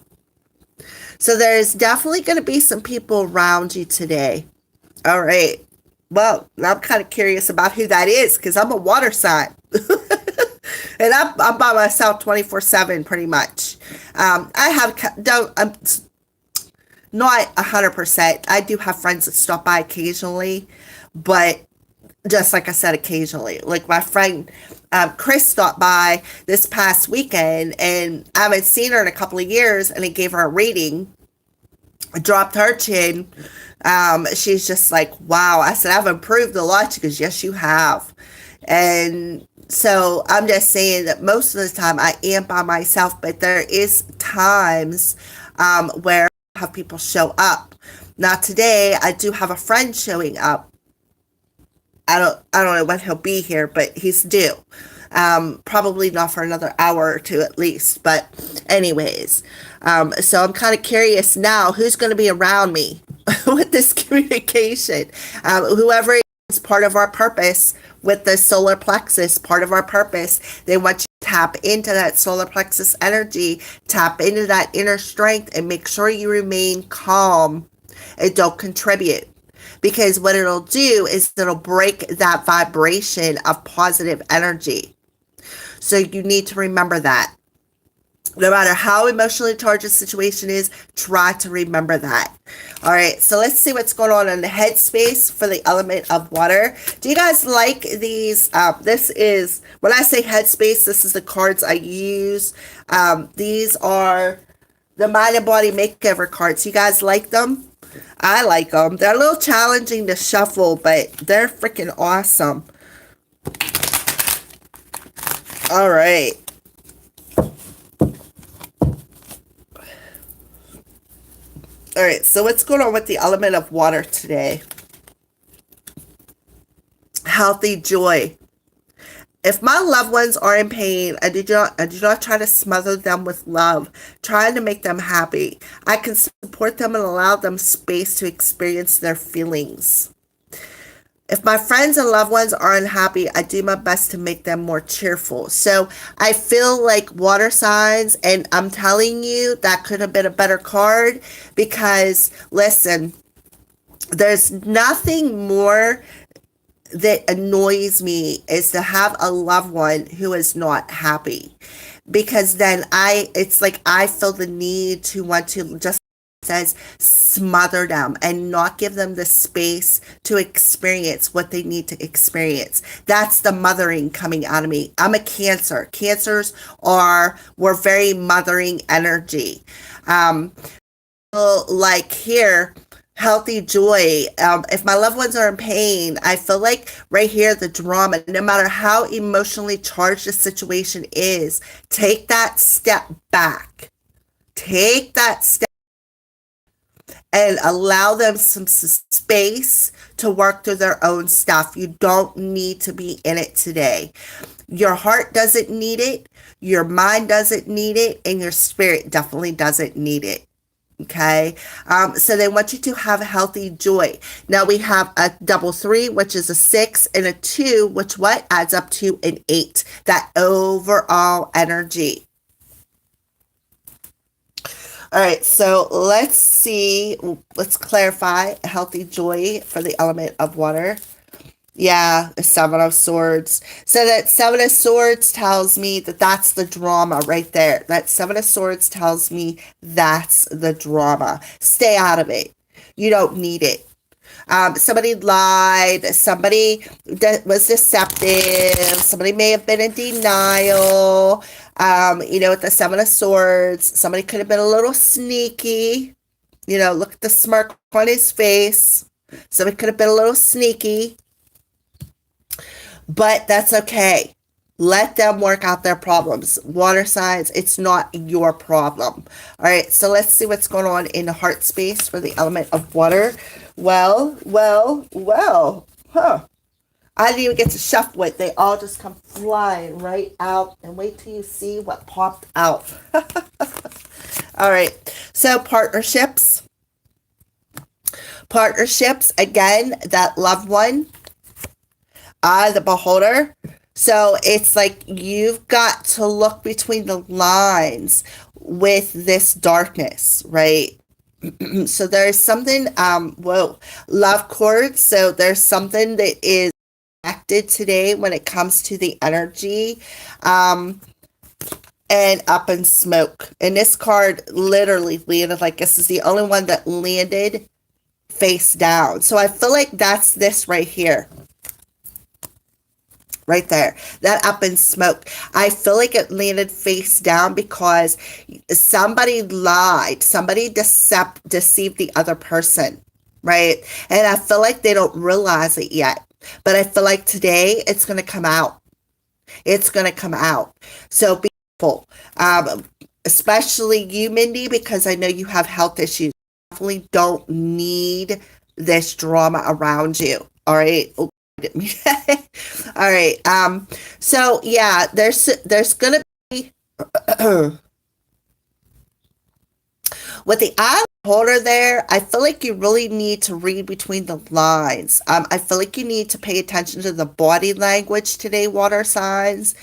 Speaker 1: So there's definitely going to be some people around you today. All right. Well, I'm kind of curious about who that is because I'm a water sign. And I'm by myself 24/7 pretty much. I have, don't, I'm not 100%. I do have friends that stop by occasionally, but just like I said, occasionally. Like my friend Chris stopped by this past weekend, and I haven't seen her in a couple of years, and I gave her a rating. I dropped her chin. She's just like, wow. I said, I've improved a lot. She goes, yes, you have. And so I'm just saying that most of the time I am by myself, but there is times where I have people show up. Now today I do have a friend showing up. I don't know when he'll be here, but he's due. Probably not for another hour or two at least. But anyways, so I'm kind of curious now who's going to be around me with this communication. Whoever is part of our purpose with the solar plexus, part of our purpose, they want you to tap into that solar plexus energy, tap into that inner strength, and make sure you remain calm and don't contribute. Because what it'll do is it'll break that vibration of positive energy. So you need to remember that. No matter how emotionally charged a situation is, try to remember that. All right, so let's see what's going on in the headspace for the element of water. Do you guys like these? This is, when I say headspace, this is the cards I use. These are the Mind and Body Makeover cards. You guys like them? I like them. They're a little challenging to shuffle, but they're freaking awesome. All right. All right, so what's going on with the element of water today? Healthy joy. If my loved ones are in pain, I do not try to smother them with love, trying to make them happy. I can support them and allow them space to experience their feelings. If my friends and loved ones are unhappy, I do my best to make them more cheerful. So I feel like water signs, and I'm telling you, that could have been a better card because, listen, there's nothing more that annoys me is to have a loved one who is not happy, because then it's like I feel the need to want to just says smother them and not give them the space to experience what they need to experience. That's the mothering coming out of me. I'm a Cancer. We're very mothering energy. Like here, healthy joy. If my loved ones are in pain, I feel like right here, the drama, no matter how emotionally charged the situation is, take that step back. Take that step and allow them some space to work through their own stuff. You don't need to be in it today. Your heart doesn't need it, your mind doesn't need it, and your spirit definitely doesn't need it. Okay, so they want you to have healthy joy. Now we have a double 3, which is a 6, and a 2, which what adds up to an 8. That overall energy. All right, so let's see. Let's clarify healthy joy for the element of water. Yeah, the 7 of Swords. So that 7 of Swords tells me that that's the drama right there. That 7 of Swords tells me that's the drama. Stay out of it. You don't need it. Somebody lied. Somebody was deceptive. Somebody may have been in denial. With the 7 of Swords, somebody could have been a little sneaky. Look at the smirk on his face. Somebody could have been a little sneaky. But that's okay. Let them work out their problems. Water signs, it's not your problem. All right, so let's see what's going on in the heart space for the element of water. Well. Huh. I didn't even get to shuffle it. They all just come flying right out. And wait till you see what popped out. All right. So partnerships. Partnerships, again, that loved one, the beholder. So it's like you've got to look between the lines with this darkness, right? So there's something, whoa, love chords. So there's something that is acted today when it comes to the energy. And up in smoke. And this card literally landed, like this is the only one that landed face down. So I feel like that's this right here. Right there, that up in smoke. I feel like it landed face down because somebody lied, somebody deceived the other person, right? And I feel like they don't realize it yet. But I feel like today it's going to come out. It's going to come out. So be careful, especially you, Mindy, because I know you have health issues. Definitely don't need this drama around you. All right. All right. So yeah, there's gonna be with the eye holder there. I feel like you really need to read between the lines. I feel like you need to pay attention to the body language today, water signs.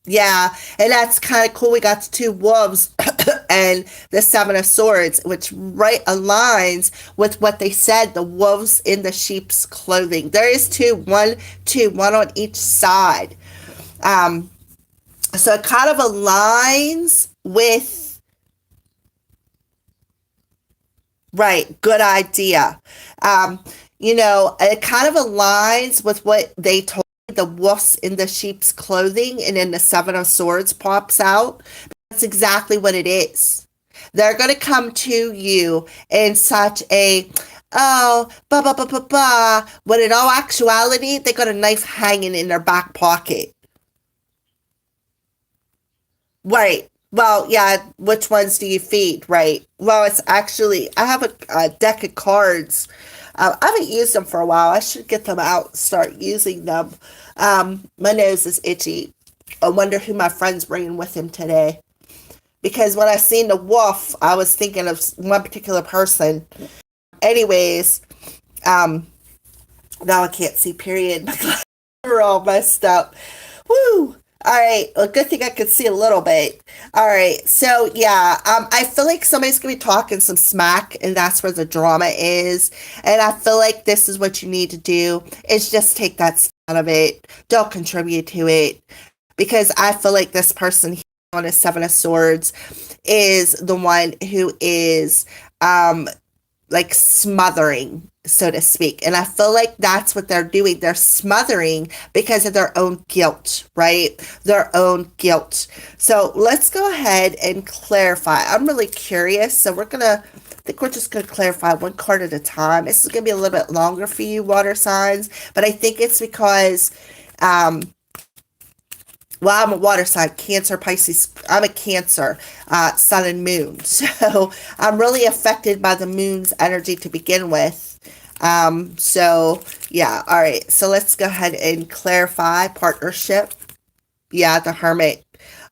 Speaker 1: Yeah, and that's kind of cool. We got the two wolves and the seven of swords, which right aligns with what they said, the wolves in the sheep's clothing. There is one on each side. So it kind of aligns with, right, good idea. It kind of aligns with what they told the wolves in the sheep's clothing, and then the seven of swords pops out. That's exactly what it is. They're going to come to you in such a, oh, ba ba ba ba ba, when in all actuality, they got a knife hanging in their back pocket. Right. Well, yeah, which ones do you feed? Right. Well, it's actually, I have a deck of cards. I haven't used them for a while. I should get them out, start using them. My nose is itchy. I wonder who my friend's bringing with him today. Because when I seen the wolf, I was thinking of one particular person. Anyways, now I can't see, period. My glasses are all messed up. Woo! All right. Well, good thing I could see a little bit. All right. So yeah, I feel like somebody's gonna be talking some smack, and that's where the drama is. And I feel like this is what you need to do is just take that out of it. Don't contribute to it, because I feel like this person here on a seven of swords is the one who is like smothering, so to speak. And I feel like that's what they're doing. They're smothering because of their own guilt, right? Their own guilt. So let's go ahead and clarify. I'm really curious. So I think we're just going to clarify one card at a time. This is going to be a little bit longer for you, water signs, but I think it's because, well, I'm a water sign, Cancer, Pisces. I'm a Cancer, sun and moon. So I'm really affected by the moon's energy to begin with. So yeah, all right. So let's go ahead and clarify partnership. Yeah, the Hermit.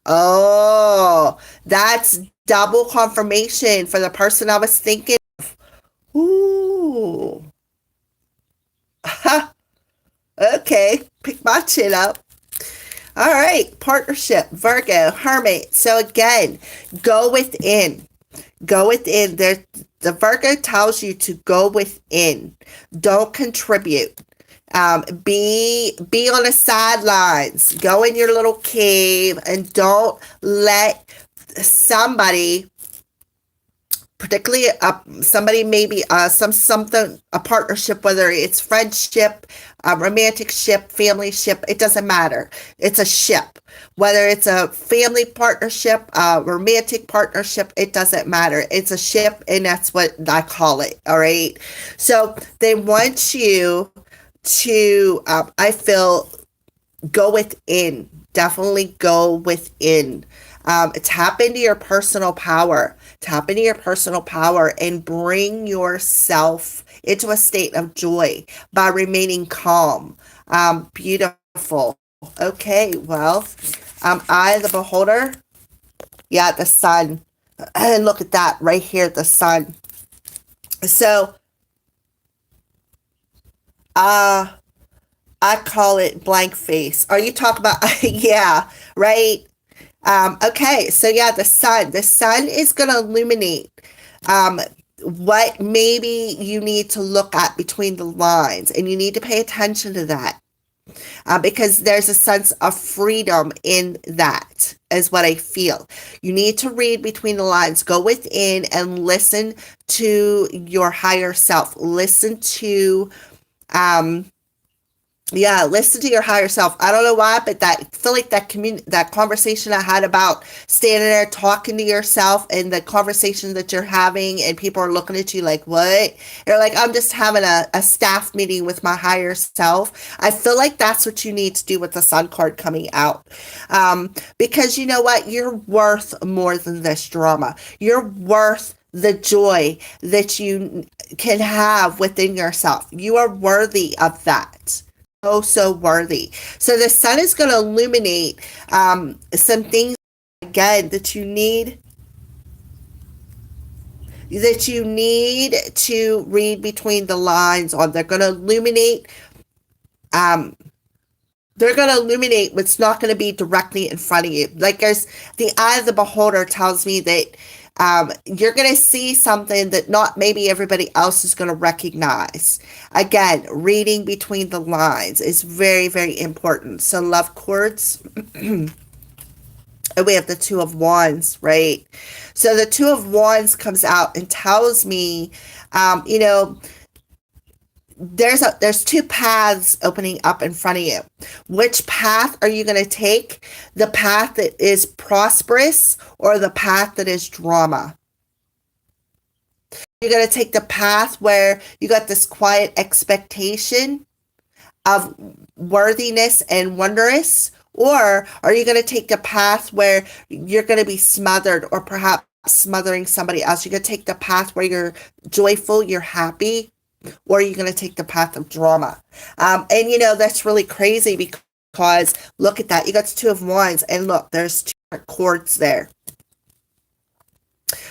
Speaker 1: Oh, that's double confirmation for the person I was thinking of. Ooh. Okay, pick my chin up. All right, partnership, Virgo, Hermit. So again, go within. Go within. The Virgo tells you to go within. Don't contribute. Be on the sidelines. Go in your little cave and don't let somebody, particularly somebody, maybe something, a partnership, whether it's friendship, a romantic ship, family ship, it doesn't matter. It's a ship. Whether it's a family partnership, a romantic partnership, it doesn't matter. It's a ship, and that's what I call it. All right. So they want you to, I feel, go within. Definitely go within. Tap into your personal power. Tap into your personal power and bring yourself into a state of joy by remaining calm. Beautiful. Okay, well, I, the beholder, yeah, the sun. And look at that right here, the sun. So, uh, I call it blank face. Are you talking about, yeah, right? Okay, so yeah, the sun. The sun is going to illuminate um, what maybe you need to look at between the lines, and you need to pay attention to that because there's a sense of freedom in that, is what I feel. You need to read between the lines, go within and listen to your higher self, listen to um, yeah, listen to your higher self. I don't know why, but that I feel like that conversation I had about standing there talking to yourself and the conversation that you're having and people are looking at you like, what? You're like, I'm just having a staff meeting with my higher self. I feel like that's what you need to do with the sun card coming out. Because you know what? You're worth more than this drama. You're worth the joy that you can have within yourself. You are worthy of that. So worthy. So the sun is going to illuminate some things again that you need to read between the lines on. Um they're going to illuminate what's not going to be directly in front of you. Like there's the eye of the beholder tells me that you're going to see something that not maybe everybody else is going to recognize. Again, reading between the lines is very, very important. So love cords. And we have the Two of Wands, right? So the Two of Wands comes out and tells me, you know, there's two paths opening up in front of you. Which path are you going to take? The path that is prosperous or the path that is drama? You're going to take the path where you got this quiet expectation of worthiness and wondrous, or are you going to take the path where you're going to be smothered or perhaps smothering somebody else? You're going to take the path where you're joyful, you're happy, or are you going to take the path of drama? And you know, that's really crazy because look at that. You got the Two of Wands and look, there's two cords there.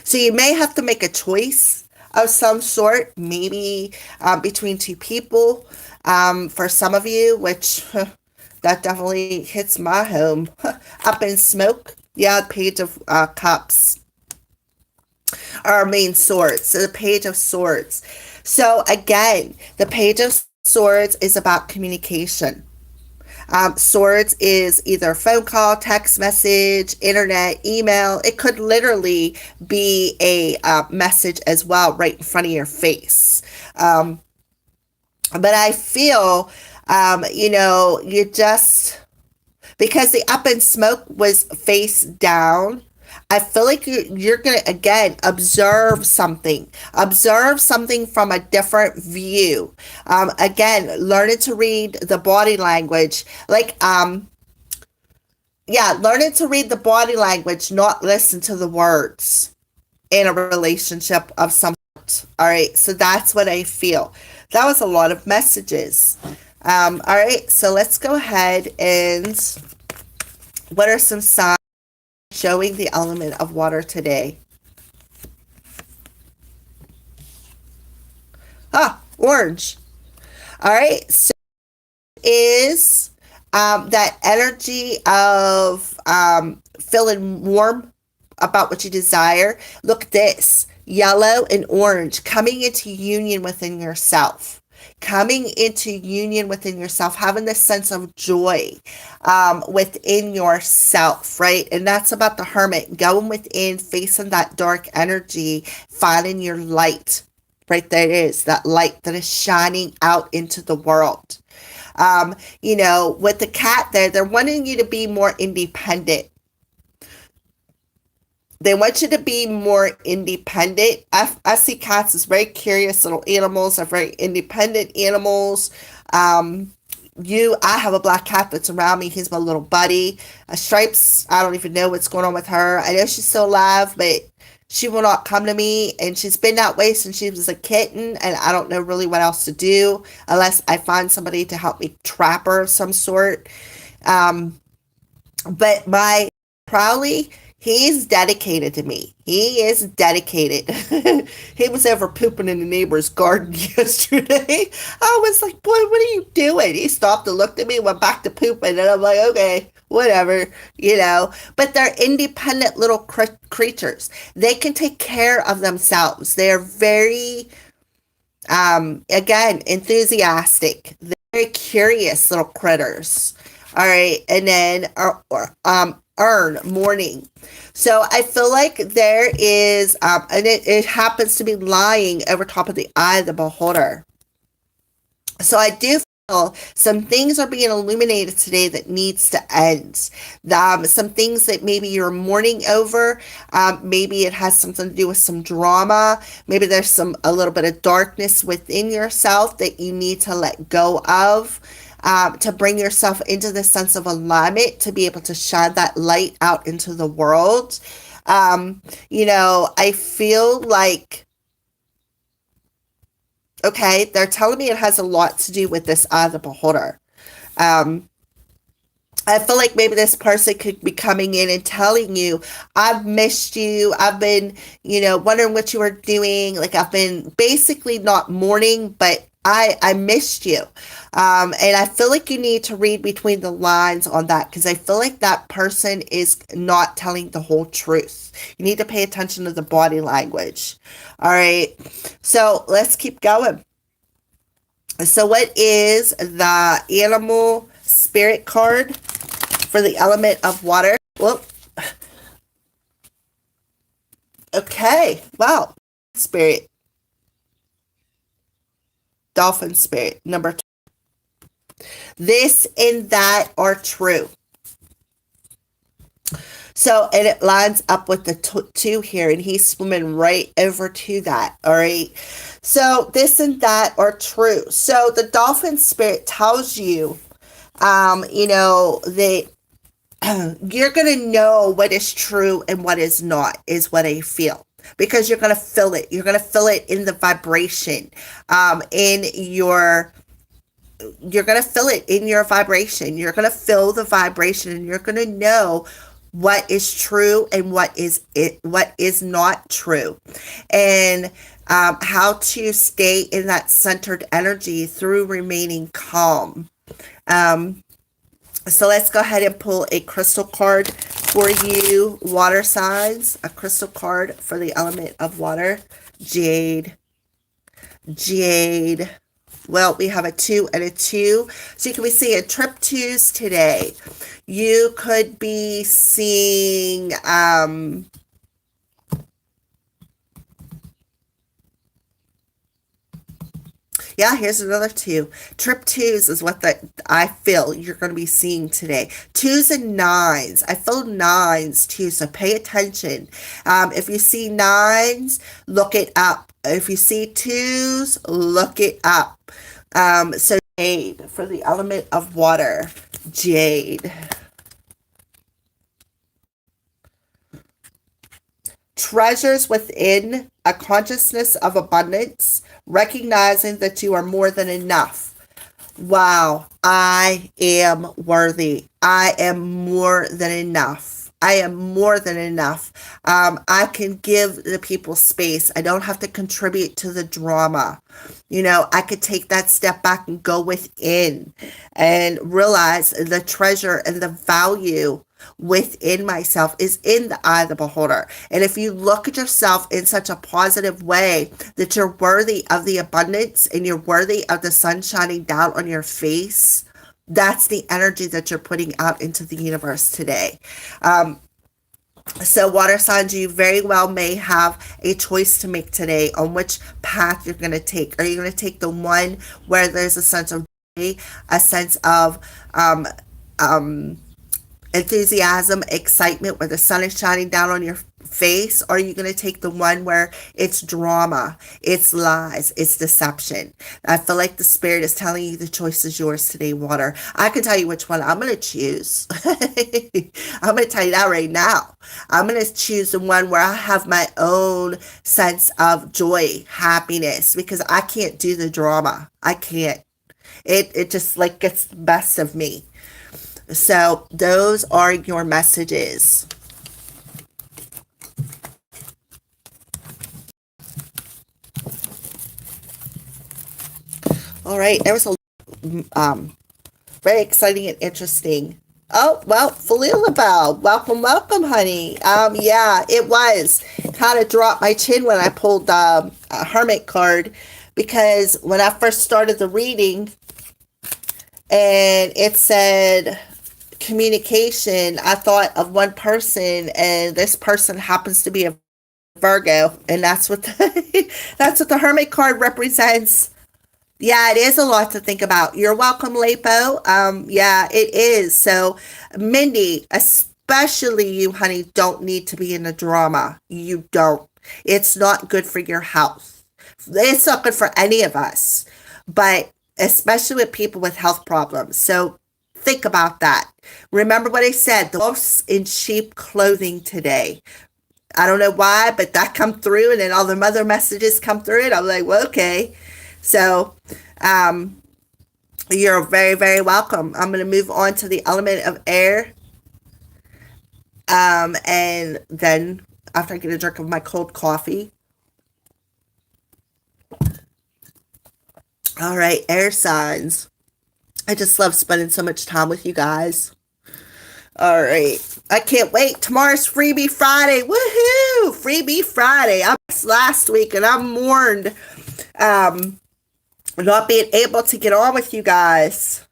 Speaker 1: So you may have to make a choice of some sort, maybe between two people. For some of you, which that definitely hits my home. Up in smoke. Yeah, Page of Cups. Our main swords. So the Page of Swords. So again, the Page of Swords is about communication. Swords is either phone call, text message, internet, email. It could literally be a message as well right in front of your face. But I feel, you know, you just, because the Up in Smoke was face down, I feel like you're going to, again, observe something from a different view. Again, learning to read the body language, like, yeah, learning to read the body language, not listen to the words in a relationship of some sort. All right, so that's what I feel. That was a lot of messages. All right, so let's go ahead and what are some signs showing the element of water today? Orange. All right, so is that energy of feeling warm about what you desire. Look at this. Yellow and orange coming into union within yourself. Coming into union within yourself, having this sense of joy within yourself, right? And that's about the Hermit, going within, facing that dark energy, finding your light. Right there it is, that light that is shining out into the world. You know, with the cat there, they're wanting you to be more independent. They want you to be more independent. I see cats as very curious little animals. They're very independent animals. I have a black cat that's around me. He's my little buddy. Stripes, I don't even know what's going on with her. I know she's still alive, but She will not come to me, and she's been that way since she was a kitten, and I don't know really what else to do unless I find somebody to help me trap her of some sort. Um, but my Crowley, he's dedicated to me. He is dedicated. He was over pooping in the neighbor's garden yesterday. I was like, boy, what are you doing? He stopped and looked at me, went back to pooping, and I'm like, okay, whatever, you know. But they're independent little creatures. They can take care of themselves. They're very, again, enthusiastic. They're very curious little critters. All right, and then earn morning. So I feel like there is, and it happens to be lying over top of the eye of the beholder. So I do feel some things are being illuminated today that needs to end. Some things that maybe you're mourning over, maybe it has something to do with some drama. Maybe there's a little bit of darkness within yourself that you need to let go of. To bring yourself into the sense of alignment, to be able to shine that light out into the world. I feel like, okay, they're telling me it has a lot to do with this eye of the beholder. I feel like maybe this person could be coming in and telling you, I've missed you. I've been, wondering what you were doing. Like, I've been basically not mourning, but I missed you. And I feel like you need to read between the lines on that, because I feel like that person is not telling the whole truth. You need to pay attention to the body language. All right. So let's keep going. So what is the animal spirit card for the element of water? Well, okay. Wow. Spirit. Dolphin spirit. Number 2. This and that are true. So, and it lines up with the 2 here, and he's swimming right over to that. All right. So this and that are true. So the dolphin spirit tells you, that you're going to know what is true and what is not, is what I feel. Because you're going to feel it. You're going to feel it in the vibration, you're going to feel it in your vibration. You're going to feel the vibration, and you're going to know what is true and what is not true, and how to stay in that centered energy through remaining calm. So let's go ahead and pull a crystal card for you, water signs. A crystal card for the element of water. Jade. Well, we have a 2 and a 2. So you can be seeing trip 2s today. You could be seeing, yeah, here's another 2. Trip 2s is what I feel you're going to be seeing today. 2s and 9s. I feel 9s too, so pay attention. If you see 9s, look it up. If you see 2s, look it up. So jade for the element of water. Jade. Treasures within a consciousness of abundance, recognizing that you are more than enough. Wow, I am worthy. I am more than enough. I am more than enough. I can give the people space. I don't have to contribute to the drama. I could take that step back and go within and realize the treasure and the value within myself is in the eye of the beholder. And if you look at yourself in such a positive way that you're worthy of the abundance and you're worthy of the sun shining down on your face, that's the energy that you're putting out into the universe today. So water signs, you very well may have a choice to make today on which path you're going to take. Are you going to take the one where there's a sense of joy, a sense of enthusiasm, excitement, where the sun is shining down on your face, or are you going to take the one where it's drama, it's lies, it's deception? I feel like the spirit is telling you the choice is yours today, water. I can tell you which one I'm going to choose. I'm going to tell you that right now. I'm going to choose the one where I have my own sense of joy, happiness, because I can't do the drama. I can't. It just like gets the best of me. So those are your messages. All right, there was a very exciting and interesting. Oh, well, Falilabelle, welcome, welcome, honey. Yeah, it was. Kind of dropped my chin when I pulled a hermit card, because when I first started the reading and it said communication, I thought of one person, and this person happens to be a Virgo, and that's what that's what the hermit card represents. Yeah, it is a lot to think about. You're welcome, Lapo. Yeah, it is. So, Mindy, especially you, honey, don't need to be in a drama. You don't. It's not good for your health. It's not good for any of us, but especially with people with health problems. So, think about that. Remember what I said, the wolf's in sheep clothing today. I don't know why, but that come through, and then all the other messages come through it. I'm like, well, okay. So, um, you're very, very welcome. I'm going to move on to the element of air. And then after I get a drink of my cold coffee. All right, air signs. I just love spending so much time with you guys. All right. I can't wait. Tomorrow's Freebie Friday. Woohoo! Freebie Friday. I missed last week and I'm mourned. Not being able to get on with you guys.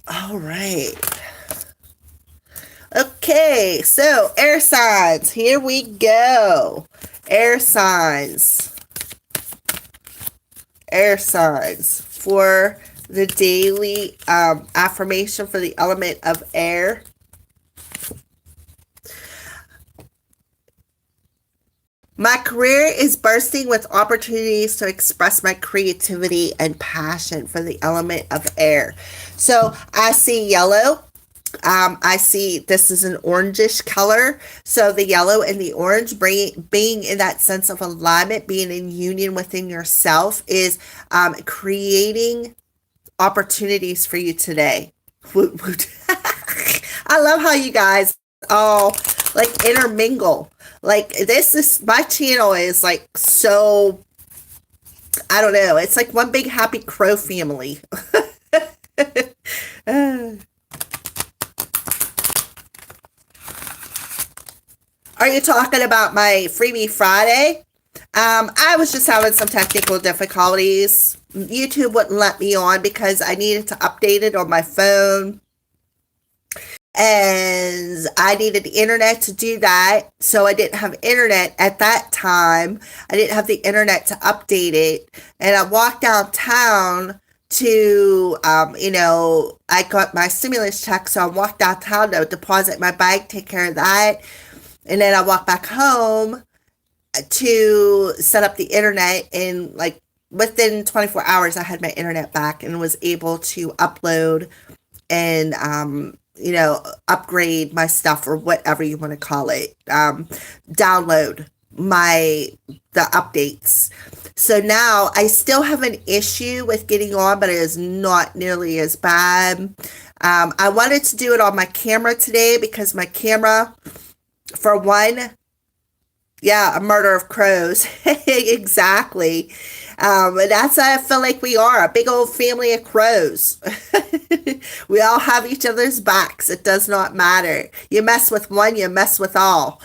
Speaker 1: All right. Okay, so air signs. Here we go. Air signs. Air signs for the daily affirmation for the element of air. My career is bursting with opportunities to express my creativity and passion for the element of air. So I see yellow. I see this is an orangish color. So the yellow and the orange, being in that sense of alignment, being in union within yourself, is creating opportunities for you today. I love how you guys all like intermingle. Like this is my channel is like so, I don't know. It's like one big happy crow family. Are you talking about my Freebie Friday? I was just having some technical difficulties. YouTube wouldn't let me on because I needed to update it on my phone. And I needed the internet to do that. So I didn't have internet at that time. I didn't have the internet to update it. And I walked downtown to, I got my stimulus check. So I walked downtown to deposit my bike, take care of that. And then I walked back home to set up the internet, and like within 24 hours I had my internet back and was able to upload and upgrade my stuff, or whatever you want to call it, download the updates. So now I still have an issue with getting on, but it is not nearly as bad. I wanted to do it on my camera today because my camera, for one, yeah, a murder of crows. Exactly. That's how I feel like we are, a big old family of crows. We all have each other's backs. It does not matter. You mess with one, you mess with all.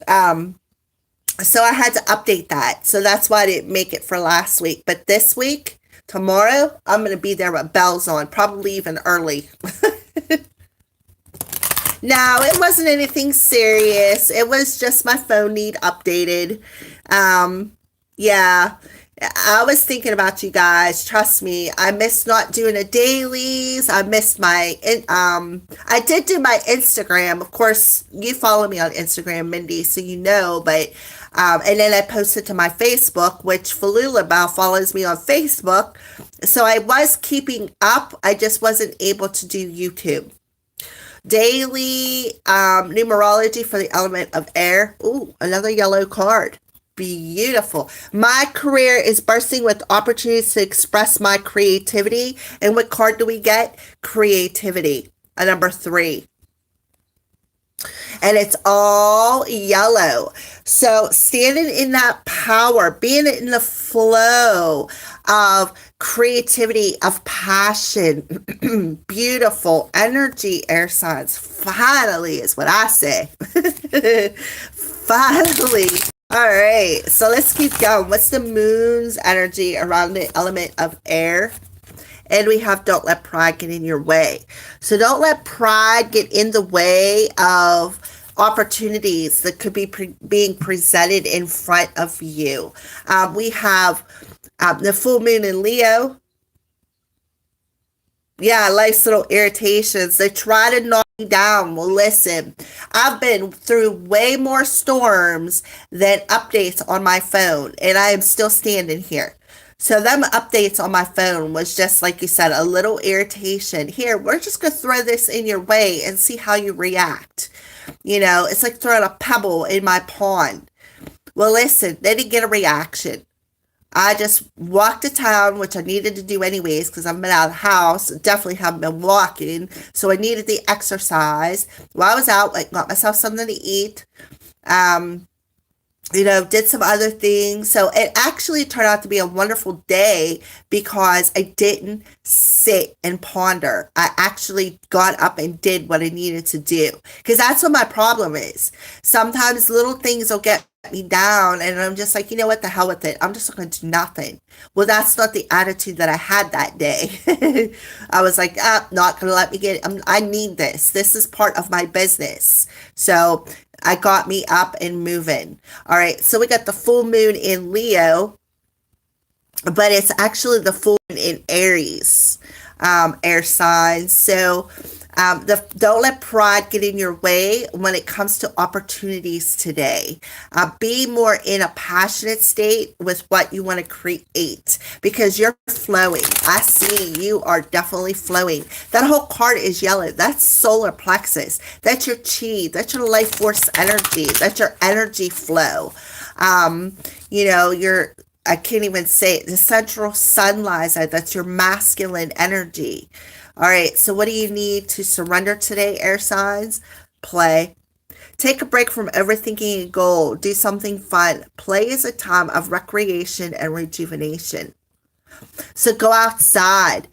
Speaker 1: So I had to update that. So that's why I didn't make it for last week. But this week, tomorrow, I'm going to be there with bells on, probably even early. No, it wasn't anything serious. It was just my phone need updated. Yeah, I was thinking about you guys. Trust me, I missed not doing the dailies. I missed I did do my Instagram. Of course, you follow me on Instagram, Mindy, so you know, but and then I posted to my Facebook, which Falula Bow follows me on Facebook. So I was keeping up. I just wasn't able to do YouTube. Daily numerology for the element of air. Ooh, another yellow card. Beautiful. My career is bursting with opportunities to express my creativity. And what card do we get? Creativity. A number 3. And it's all yellow. So standing in that power, being in the flow of creativity, of passion, beautiful energy, air signs. Finally is what I say. Finally. All right, so let's keep going. What's the moon's energy around the element of air? And we have don't let pride get in your way. So don't let pride get in the way of opportunities that could be being presented in front of you. We have the full moon in Leo. Yeah, life's little irritations. They try to knock me down. Well, listen, I've been through way more storms than updates on my phone, and I am still standing here. So them updates on my phone was just like you said, a little irritation. Here, we're just gonna throw this in your way and see how you react. You know, it's like throwing a pebble in my pond. Well, listen, they didn't get a reaction. I just walked to town, which I needed to do anyways because I've been out of the house. Definitely haven't been walking. So I needed the exercise. While I was out, I got myself something to eat. Um, did some other things. So it actually turned out to be a wonderful day because I didn't sit and ponder. I actually got up and did what I needed to do. Because that's what my problem is. Sometimes little things will get me down and I'm just like, you know what, the hell with it. I'm just going to do nothing. Well, that's not the attitude that I had that day. I was like, not going to let me get it. I need this. This is part of my business. So I got me up and moving. All right. So we got the full moon in Leo, but it's actually the full moon in Aries, air signs. So don't let pride get in your way when it comes to opportunities today. Be more in a passionate state with what you want to create because you're flowing. I see you are definitely flowing. That whole card is yellow. That's solar plexus. That's your chi. That's your life force energy. That's your energy flow. I can't even say it. The central sun lies there. That's your masculine energy. All right, so what do you need to surrender today, air signs? Play. Take a break from overthinking a goal. Do something fun. Play is a time of recreation and rejuvenation. So go outside,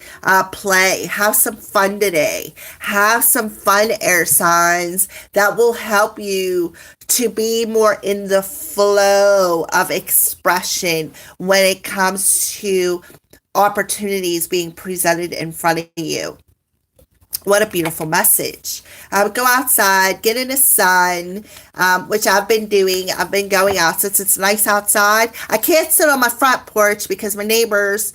Speaker 1: play, have some fun today. Have some fun, air signs, that will help you to be more in the flow of expression when it comes to opportunities being presented in front of you. What a beautiful message. Go outside, get in the sun, which I've been doing. I've been going out since it's nice outside. I can't sit on my front porch because my neighbors,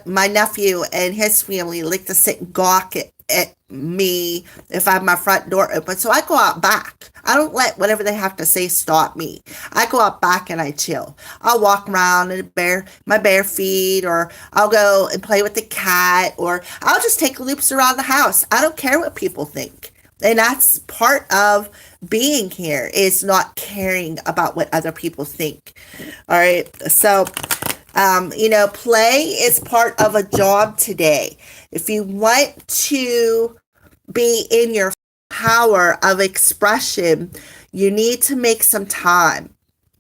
Speaker 1: my nephew and his family like to sit and gawk at me if I have my front door open. So I go out back. I don't let whatever they have to say stop me. I go out back and I chill. I'll walk around in my bare feet, or I'll go and play with the cat, or I'll just take loops around the house. I don't care what people think. And that's part of being here, is not caring about what other people think. All right. So, play is part of a job today. If you want to be in your power of expression, you need to make some time.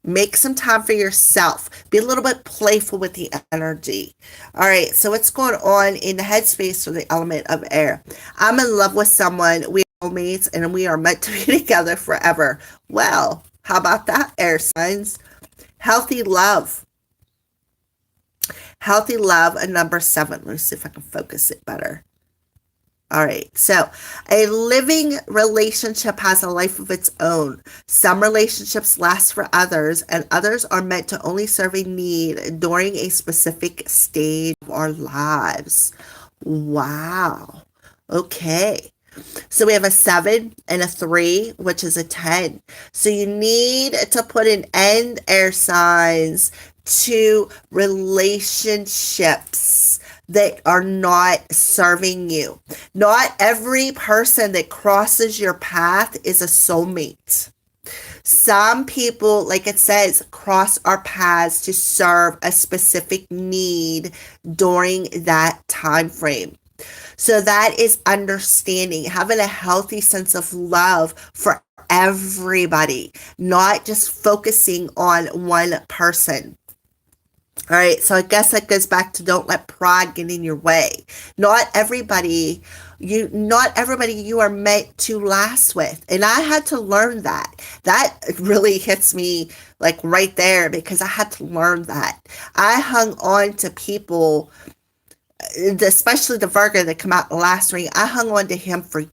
Speaker 1: Make some time for yourself. Be a little bit playful with the energy. All right, so what's going on in the headspace for the element of air? I'm in love with someone. We are soulmates and we are meant to be together forever. Well, how about that, air signs? Healthy love. Healthy love, a number 7. Let me see if I can focus it better. All right. So, a living relationship has a life of its own. Some relationships last for others, and others are meant to only serve a need during a specific stage of our lives. Wow. Okay. So we have a 7 and a 3, which is a 10. So you need to put an end, air signs, to relationships that are not serving you. Not every person that crosses your path is a soulmate. Some people, like it says, cross our paths to serve a specific need during that time frame. So that is understanding, having a healthy sense of love for everybody, not just focusing on one person. All right, so I guess that goes back to don't let pride get in your way. Not everybody not everybody you are meant to last with. And I had to learn that. That really hits me like right there because I had to learn that. I hung on to people, especially the Virgo that come out the last ring. I hung on to him for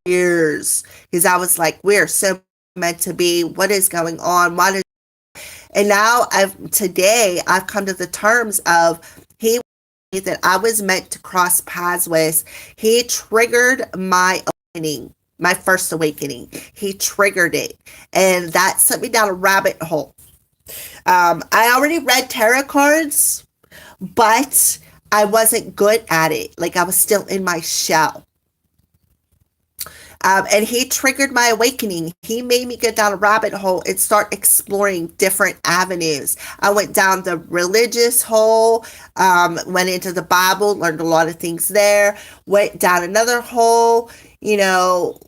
Speaker 1: years because I was like, we're so meant to be. What is going on? And now I've come to the terms of he that I was meant to cross paths with. He triggered my awakening, my first awakening. He triggered it, and that sent me down a rabbit hole. I already read tarot cards, but I wasn't good at it. Like I was still in my shell. And he triggered my awakening. He made me get down a rabbit hole and start exploring different avenues. I went down the religious hole, went into the Bible, learned a lot of things there, went down another hole, you know,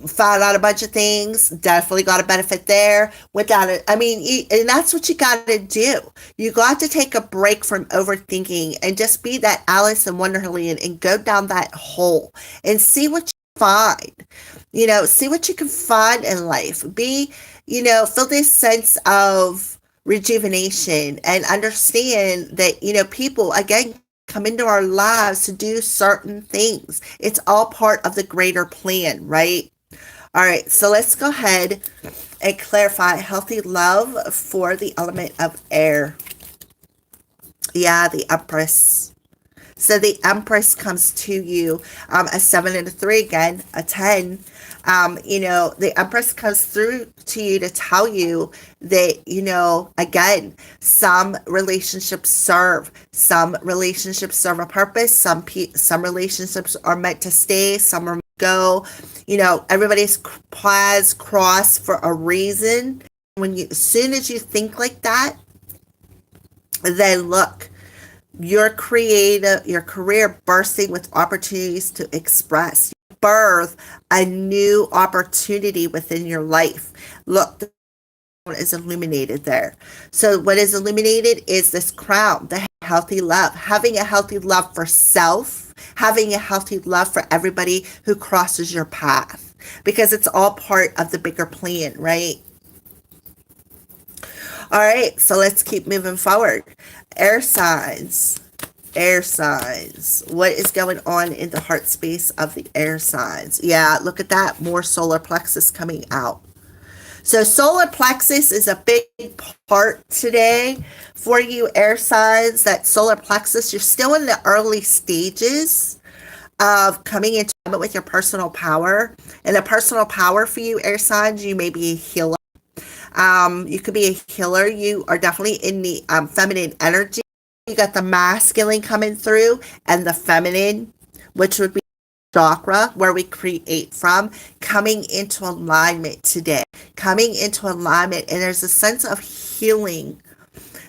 Speaker 1: found out a bunch of things, definitely got a benefit there, went down it. I mean, and that's what you got to do. You got to take a break from overthinking and just be that Alice in Wonderland and go down that hole and see what you find. See what you can find in life. Feel this sense of rejuvenation and understand that, people, again, come into our lives to do certain things. It's all part of the greater plan, right? All right, so let's go ahead and clarify healthy love for the element of air. Yeah, the Empress. So the Empress comes to you, a 7 and a 3 again, a 10. The Empress comes through to you to tell you that, again, some relationships serve a purpose. Some relationships are meant to stay, some are go. Everybody's paths cross for a reason. As soon as you think like that, then look, your career bursting with opportunities to express, birth a new opportunity within your life. Look, the crown is illuminated there. So what is illuminated is this crown, the healthy love, having a healthy love for self, having a healthy love for everybody who crosses your path, because it's all part of the bigger plan, right? All right, so let's keep moving forward. Air signs. What is going on in the heart space of the air signs? Yeah, look at that. More solar plexus coming out. So solar plexus is a big part today for you, air signs. That solar plexus, you're still in the early stages of coming into alignment with your personal power. And the personal power for you, air signs, you may be a healer. You could be a healer. You are definitely in the feminine energy. You got the masculine coming through and the feminine, which would be chakra, where we create from, coming into alignment today. Coming into alignment, and there's a sense of healing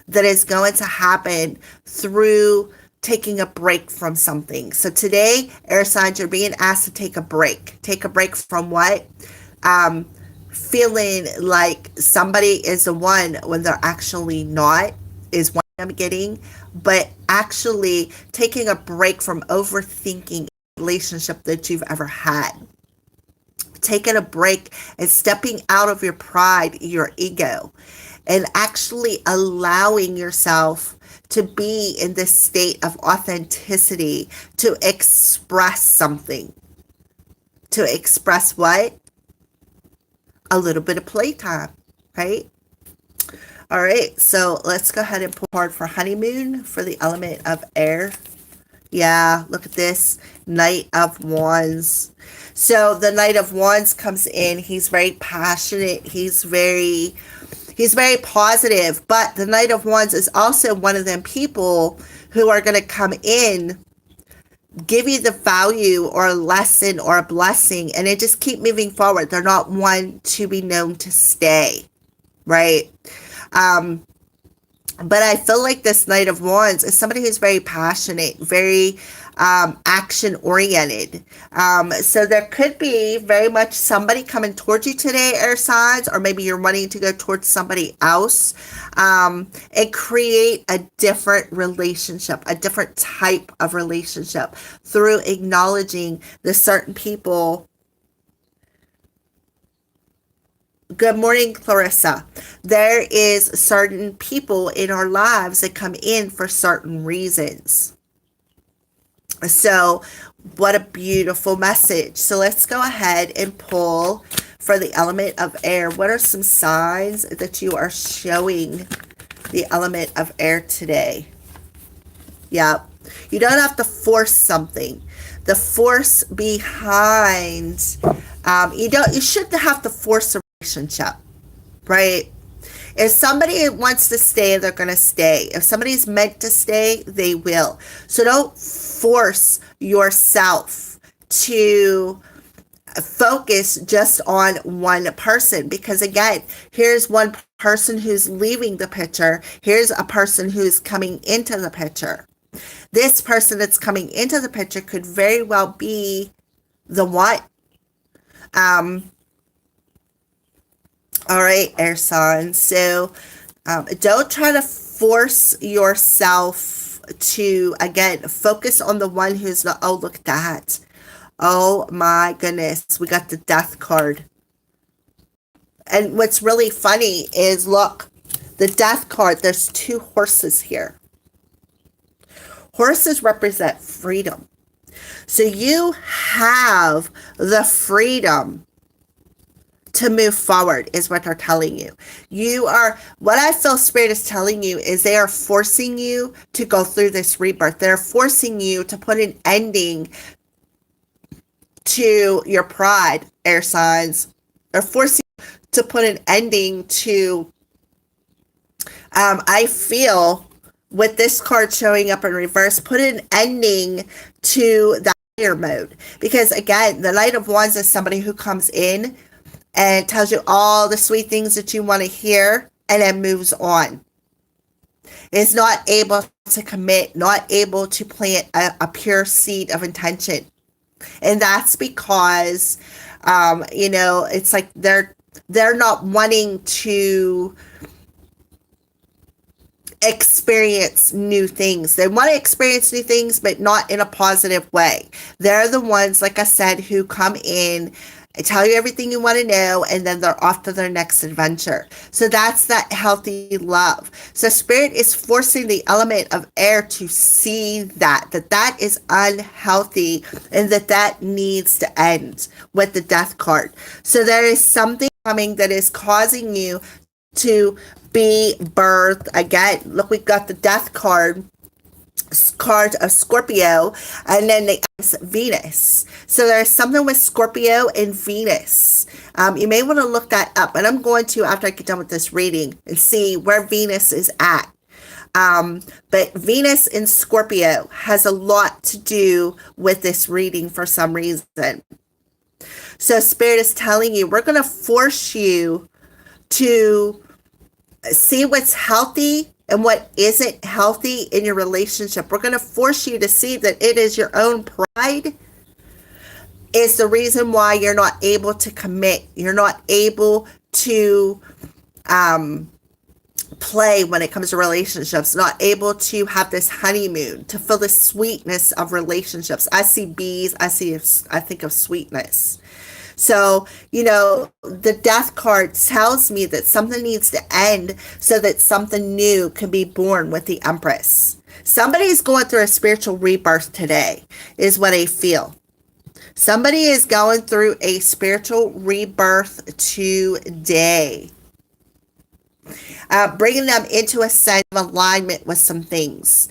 Speaker 1: that is going to happen through taking a break from something. So today, air signs, you're being asked to take a break. Take a break from what? Feeling like somebody is the one when they're actually not, is what I'm getting. But actually taking a break from overthinking a relationship that you've ever had. Taking a break and stepping out of your pride, your ego, and actually allowing yourself to be in this state of authenticity, to express something. To express what? A little bit of playtime, right? All right, so let's go ahead and pull hard for honeymoon for the element of air. Yeah, look at this. Knight of Wands. So the Knight of Wands comes in. He's very passionate. He's very positive. But the Knight of Wands is also one of them people who are going to come in, give you the value or a lesson or a blessing, and then just keep moving forward. They're not one to be known to stay, right? But I feel like this Knight of Wands is somebody who's very passionate, very action oriented. So there could be very much somebody coming towards you today, air signs, or maybe you're wanting to go towards somebody else and create a different relationship, a different type of relationship through acknowledging the certain people. Good morning, Clarissa. There is certain people in our lives that come in for certain reasons. So what a beautiful message. So let's go ahead and pull for the element of air. What are some signs that you are showing the element of air today? Yep. You don't have to force something. The force behind, you shouldn't have to force a relationship, right? If somebody wants to stay, they're going to stay. If somebody's meant to stay, they will. So don't force yourself to focus just on one person, because again, here's one person who's leaving the picture. Here's a person who's coming into the picture. This person that's coming into the picture could very well be the one. All right, air signs. So don't try to force yourself to, again, focus on the one who's not. Oh, look at that. Oh my goodness. We got the death card. And what's really funny is, look, the death card, there's two horses here. Horses represent freedom. So you have the freedom to move forward, is what they're telling you. What I feel Spirit is telling you is they are forcing you to go through this rebirth. They're forcing you to put an ending to your pride, air signs. They're forcing you to put an ending to, I feel, with this card showing up in reverse, put an ending to the higher mode. Because again, the Knight of Wands is somebody who comes in and tells you all the sweet things that you want to hear and then moves on. Is not able to commit, not able to plant a pure seed of intention. And that's because, it's like they're not wanting to experience new things. They want to experience new things, but not in a positive way. They're the ones, like I said, who come in, tell you everything you want to know, and then they're off to their next adventure. So that's that healthy love. So Spirit is forcing the element of air to see that is unhealthy and that needs to end with the death card. So there is something coming that is causing you to be birthed again. Look, we've got the death card of Scorpio, and then the Venus. So there's something with Scorpio and Venus. You may want to look that up, and I'm going to, after I get done with this reading, and see where Venus is at. But Venus in Scorpio has a lot to do with this reading for some reason. So Spirit is telling you, we're going to force you to see what's healthy and what isn't healthy in your relationship. We're going to force you to see that it is your own pride is the reason why you're not able to commit. You're not able to play when it comes to relationships, not able to have this honeymoon, to feel the sweetness of relationships. I see bees. I think of sweetness. So, the death card tells me that something needs to end so that something new can be born with the Empress. Somebody's going through a spiritual rebirth today, is what I feel. Somebody is going through a spiritual rebirth today. Bringing them into a sense of alignment with some things.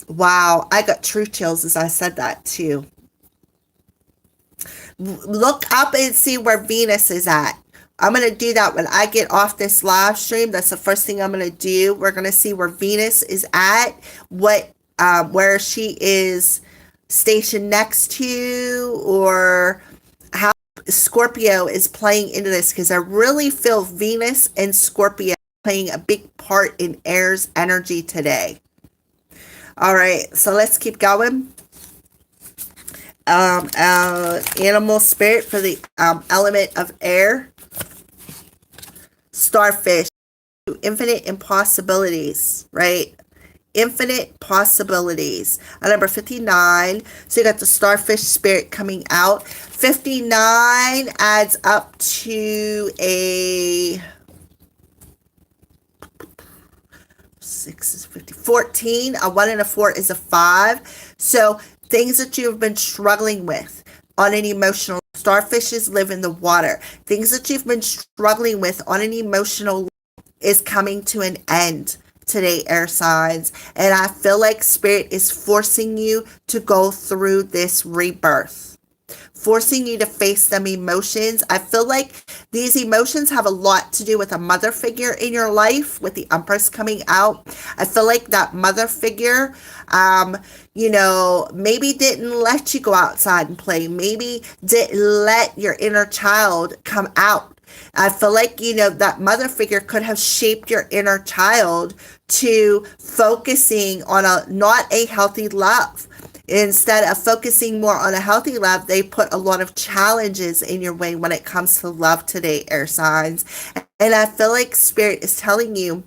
Speaker 1: Wow, I got true chills as I said that too. Look up and see where Venus is at. I'm going to do that when I get off this live stream. That's the first thing I'm going to do. We're going to see where Venus is at, where she is stationed next to, or how Scorpio is playing into this, because I really feel Venus and Scorpio playing a big part in air's energy today. All right, so let's keep going. Animal spirit for the element of air. Starfish, infinite impossibilities, right? Infinite possibilities. Number 59. So you got the starfish spirit coming out. 59 adds up to a 6 is 50. 14. A 1 and a 4 is a 5. So things that you have been struggling with on an emotional, starfishes live in the water. Things that you've been struggling with on an emotional is coming to an end today, air signs. And I feel like spirit is forcing you to go through this rebirth, forcing you to face them emotions. I feel like these emotions have a lot to do with a mother figure in your life, with the Empress coming out. I feel like that mother figure, maybe didn't let you go outside and play, maybe didn't let your inner child come out. I feel like, that mother figure could have shaped your inner child to focusing on not a healthy love. Instead of focusing more on a healthy love, they put a lot of challenges in your way when it comes to love today, air signs. And I feel like spirit is telling you,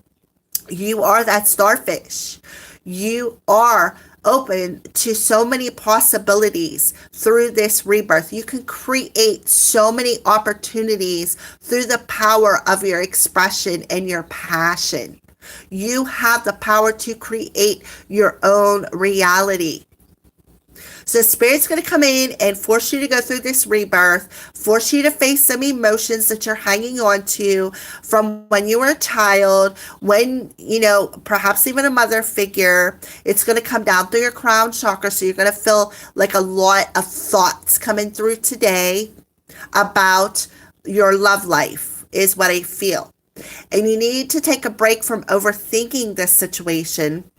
Speaker 1: you are that starfish. You are open to so many possibilities through this rebirth. You can create so many opportunities through the power of your expression and your passion. You have the power to create your own reality. So Spirit's going to come in and force you to go through this rebirth, force you to face some emotions that you're hanging on to from when you were a child, when, perhaps even a mother figure. It's going to come down through your crown chakra. So you're going to feel like a lot of thoughts coming through today about your love life, is what I feel. And you need to take a break from overthinking this situation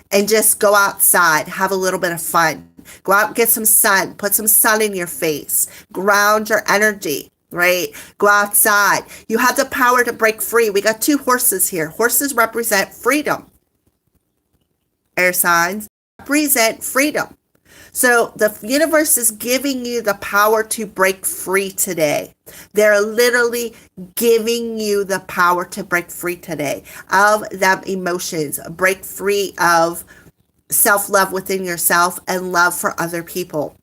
Speaker 1: and just go outside, have a little bit of fun. Go out and get some sun, put some sun in your face, ground your energy, right? Go outside. You have the power to break free. We got 2 horses here. Horses represent freedom. Air signs represent freedom. So the universe is giving you the power to break free today. They're literally giving you the power to break free today of them emotions, break free of self-love within yourself and love for other people.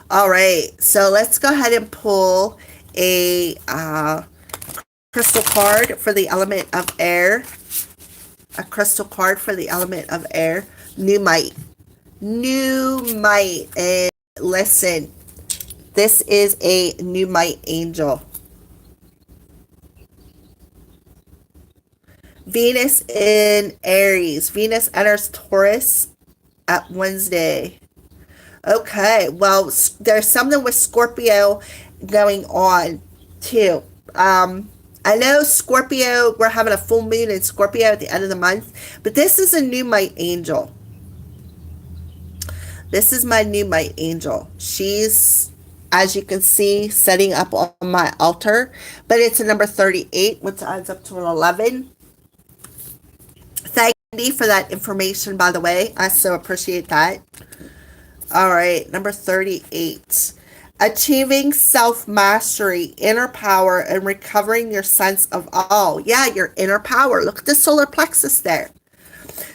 Speaker 1: All right, so let's go ahead and pull a crystal card for the element of air. A crystal card for the element of air. New might. And listen, this is a new might angel. Venus in Aries. Venus enters Taurus at Wednesday. Okay, well, there's something with Scorpio going on too. I know Scorpio, we're having a full moon in Scorpio at the end of the month, but this is a new might angel. This is my new might angel. She's, as you can see, setting up on my altar, but it's a number 38, which adds up to an 11. Thank you for that information, by the way. I so appreciate that. All right, number 38. Achieving self-mastery, inner power, and recovering your sense of all. Yeah, your inner power. Look at the solar plexus there.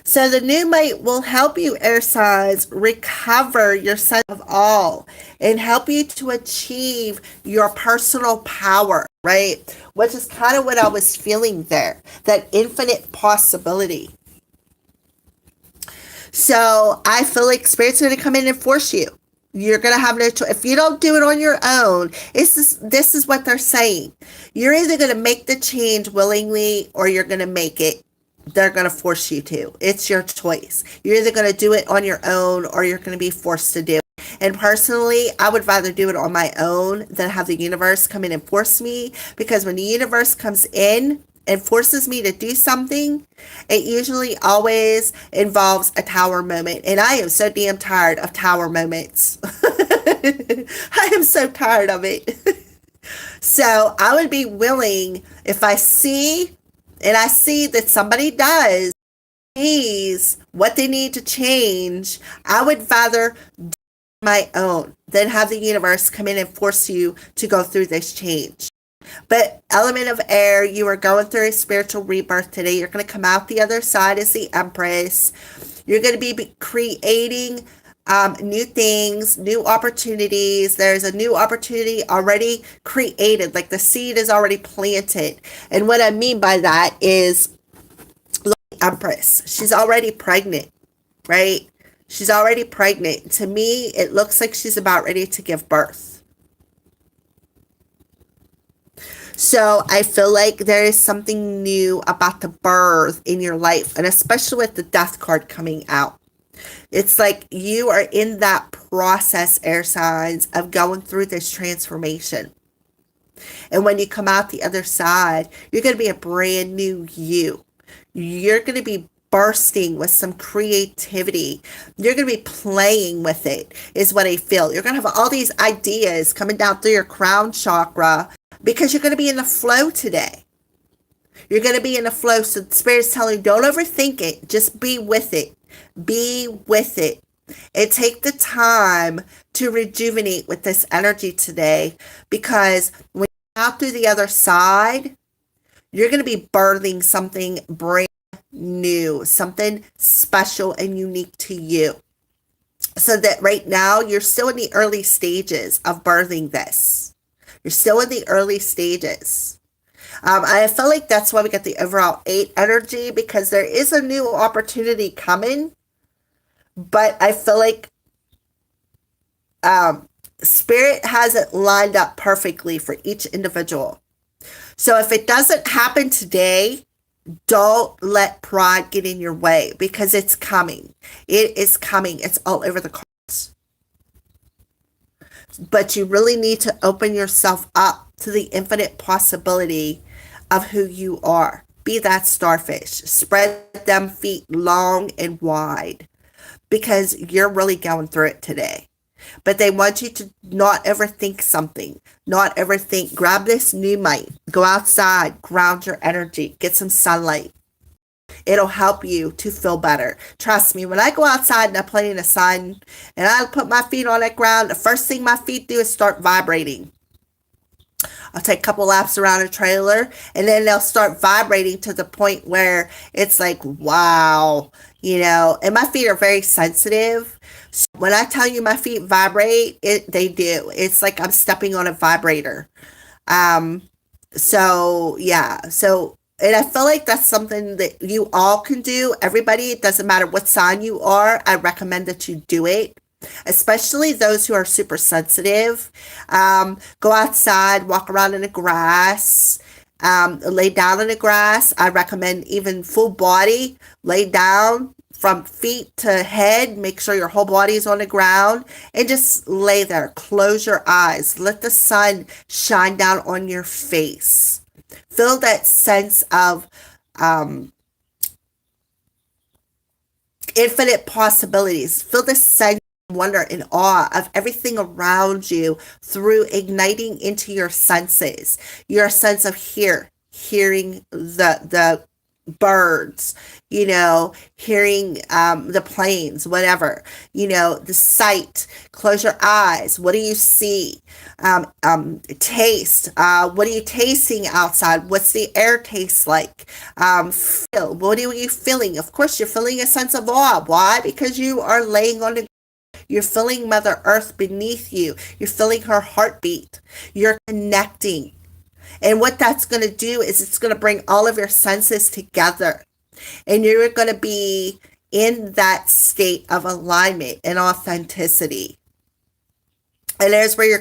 Speaker 1: So the new mate will help you, air signs, recover your sense of all and help you to achieve your personal power, right? Which is kind of what I was feeling there, that infinite possibility. So I feel like Spirit's going to come in and force you. You're going to have no choice. If you don't do it on your own, this is what they're saying. You're either going to make the change willingly or you're going to make it. They're going to force you to. It's your choice. You're either going to do it on your own or you're going to be forced to do it. And personally, I would rather do it on my own than have the universe come in and force me, because when the universe comes in and forces me to do something, it usually always involves a tower moment. And I am so damn tired of tower moments. I am so tired of it. So I would be willing, if I see that somebody does what they need to change, I would rather do my own than have the universe come in and force you to go through this change. But element of air, you are going through a spiritual rebirth today. You're going to come out the other side as the Empress. You're going to be creating new things, new opportunities. There's a new opportunity already created, like the seed is already planted. And what I mean by that is, look, Empress, she's already pregnant, right? She's already pregnant. To me, it looks like she's about ready to give birth. So I feel like there is something new about the birth in your life, and especially with the Death card coming out. It's like you are in that process, air signs, of going through this transformation. And when you come out the other side, you're going to be a brand new you. You're going to be bursting with some creativity. You're going to be playing with it, is what I feel. You're going to have all these ideas coming down through your crown chakra, because you're going to be in the flow today. You're going to be in the flow. So the Spirit's telling you, don't overthink it. Just be with it. Be with it. And take the time to rejuvenate with this energy today, because when you're out through the other side, you're going to be birthing something brand new, something special and unique to you. So that right now, you're still in the early stages of birthing this. You're still in the early stages. I feel like that's why we get the overall 8 energy, because there is a new opportunity coming. But I feel like Spirit has it lined up perfectly for each individual. So if it doesn't happen today, don't let pride get in your way, because it's coming. It is coming. It's all over the cards. But you really need to open yourself up to the infinite possibility of who you are. Be that starfish. Spread them feet long and wide, because you're really going through it today. But they want you to not overthink something. Not overthink. Grab this new might. Go outside. Ground your energy. Get some sunlight. It'll help you to feel better. Trust me, when I go outside and I play in the sun and I put my feet on that ground, the first thing my feet do is start vibrating. I'll take a couple laps around a trailer and then they'll start vibrating to the point where it's like, wow, and my feet are very sensitive. So when I tell you my feet vibrate, they do. It's like I'm stepping on a vibrator. So yeah. And I feel like that's something that you all can do. Everybody, it doesn't matter what sign you are, I recommend that you do it. Especially those who are super sensitive. Go outside, walk around in the grass, lay down in the grass. I recommend even full body, lay down from feet to head. Make sure your whole body is on the ground and just lay there. Close your eyes. Let the sun shine down on your face. Feel that sense of infinite possibilities. Feel the sense of wonder and awe of everything around you through igniting into your senses. Your sense of hearing the birds, hearing the planes, whatever, the sight. Close your eyes. What do you see? Taste. What are you tasting outside? What's the air taste like? Feel. What are you feeling? Of course, you're feeling a sense of awe. Why? Because you are laying on the you're feeling Mother Earth beneath you. You're feeling her heartbeat. You're connecting. And what that's going to do is it's going to bring all of your senses together. And you're going to be in that state of alignment and authenticity. And there's where your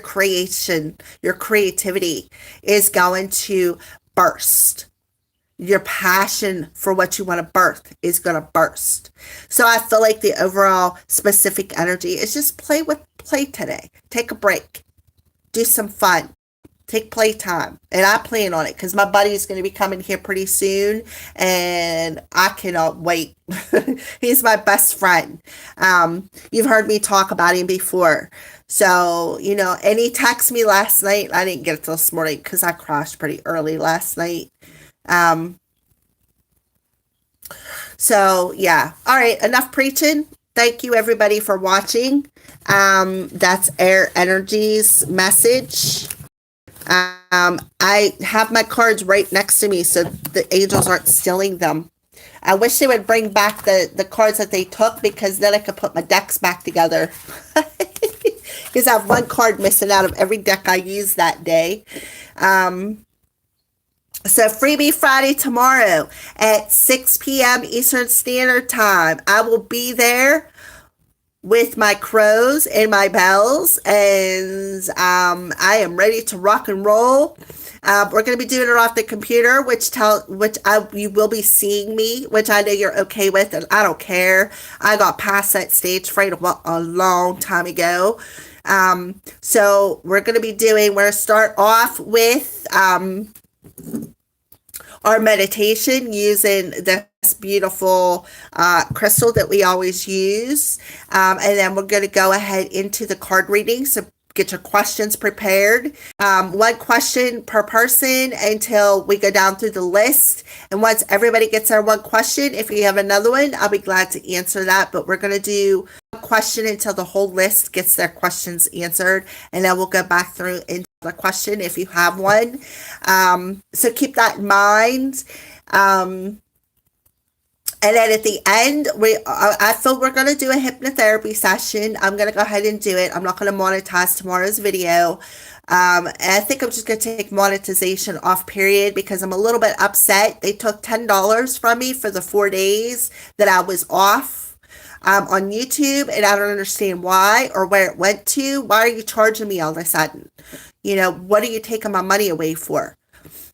Speaker 1: creativity is going to burst. Your passion for what you want to birth is going to burst. So I feel like the overall specific energy is just play today. Take a break. Do some fun. Take playtime. And I plan on it because my buddy is going to be coming here pretty soon and I cannot wait. He's my best friend. You've heard me talk about him before. So, and he texted me last night. I didn't get it till this morning because I crashed pretty early last night. So yeah. All right. Enough preaching. Thank you everybody for watching. That's Air Energy's message. I have my cards right next to me so the angels aren't stealing them. I wish they would bring back the cards that they took because then I could put my decks back together. Because I have one card missing out of every deck I used that day. So Freebie Friday tomorrow at 6 p.m. Eastern Standard Time. I will be there with my crows and my bells, and I am ready to rock and roll. We're going to be doing it off the computer, you will be seeing me, which I know you're okay with, and I don't care. I got past that stage fright a long time ago. So we're going to start off with our meditation using this beautiful crystal that we always use. And then we're going to go ahead into the card reading. So get your questions prepared. One question per person until we go down through the list. And once everybody gets their one question, if you have another one, I'll be glad to answer that. But we're going to do one question until the whole list gets their questions answered. And then we'll go back through into the question if you have one. So keep that in mind. And then at the end, I feel we're going to do a hypnotherapy session. I'm going to go ahead and do it. I'm not going to monetize tomorrow's video. And I think I'm just going to take monetization off, period, because I'm a little bit upset. They took $10 from me for the 4 days that I was off on YouTube, and I don't understand why or where it went to. Why are you charging me all of a sudden? What are you taking my money away for?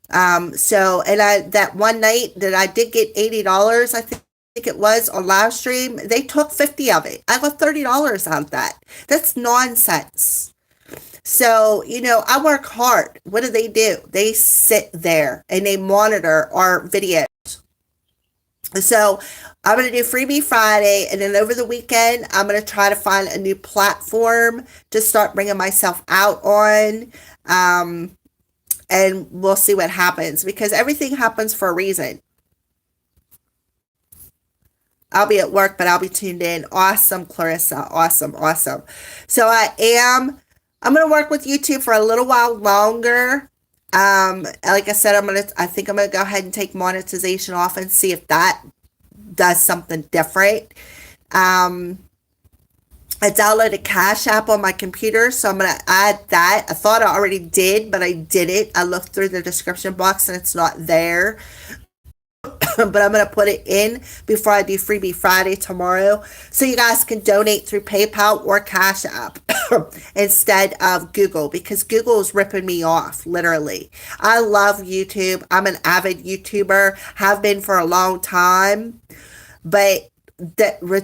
Speaker 1: That one night that I did get $80, I think it was on live stream, they took 50 of it. I got $30 out of that. That's nonsense. So, I work hard. What do? They sit there and they monitor our videos. So I'm going to do Freebie Friday, and then over the weekend, I'm going to try to find a new platform to start bringing myself out on. And we'll see what happens because everything happens for a reason. I'll be at work, but I'll be tuned in. Awesome, Clarissa. Awesome. So I'm going to work with YouTube for a little while longer. Like I said, I think I'm going to go ahead and take monetization off and see if that does something different. I downloaded Cash App on my computer, so I'm going to add that. I thought I already did, but I didn't. I looked through the description box and it's not there. But I'm going to put it in before I do Freebie Friday tomorrow, so you guys can donate through PayPal or Cash App instead of Google, because Google is ripping me off, literally. I love YouTube. I'm an avid YouTuber, have been for a long time, but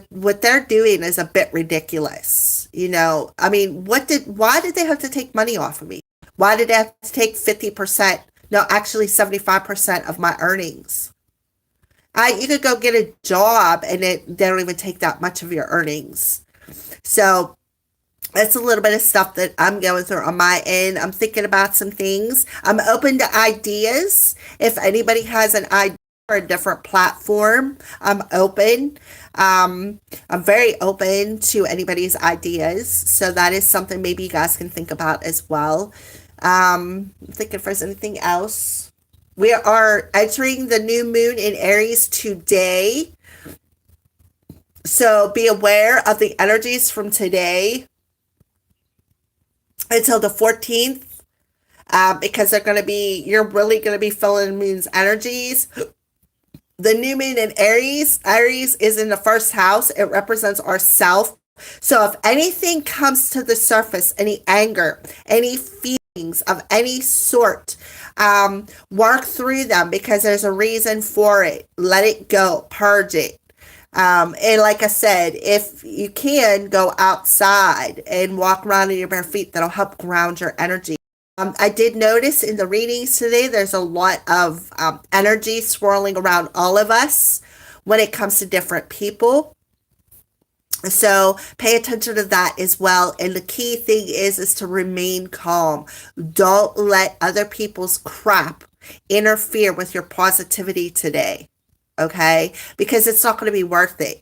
Speaker 1: what they're doing is a bit ridiculous. Why did they have to take money off of me? Why did they have to take 50%? No, actually 75% of my earnings. You could go get a job and they don't even take that much of your earnings. So that's a little bit of stuff that I'm going through on my end. I'm thinking about some things. I'm open to ideas. If anybody has an idea for a different platform. I'm open. I'm very open to anybody's ideas. So that is something maybe you guys can think about as well. I'm thinking if there's anything else. We are entering the new moon in Aries today. So be aware of the energies from today until the 14th, because they're going to be, you're really going to be feeling the moon's energies. The new moon in Aries is in the first house. It represents ourself. So if anything comes to the surface, any anger, any feelings of any sort, work through them because there's a reason for it. Let it go, purge it. And like I said, if you can go outside and walk around in your bare feet, that'll help ground your energy. I did notice in the readings today, there's a lot of energy swirling around all of us when it comes to different people. So pay attention to that as well. And the key thing is to remain calm. Don't let other people's crap interfere with your positivity today. Okay? Because it's not going to be worth it.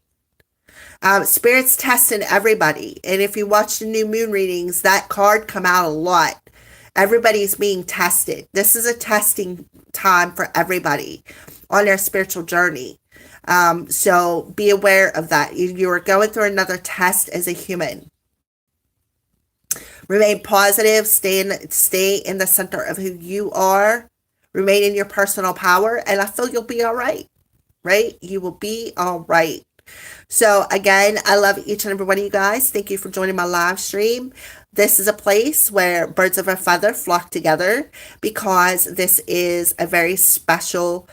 Speaker 1: Spirit's testing everybody. And if you watch the new moon readings, that card come out a lot. Everybody's being tested. This is a testing time for everybody on their spiritual journey. So be aware of that. You are going through another test as a human. Remain positive. Stay in the center of who you are. Remain in your personal power. And I feel you'll be all right. Right? You will be all right. So again, I love each and every one of you guys. Thank you for joining my live stream. This is a place where birds of a feather flock together because this is a very special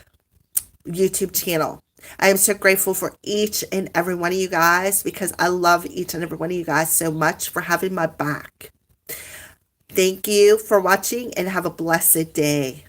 Speaker 1: YouTube channel. I am so grateful for each and every one of you guys because I love each and every one of you guys so much for having my back. Thank you for watching and have a blessed day.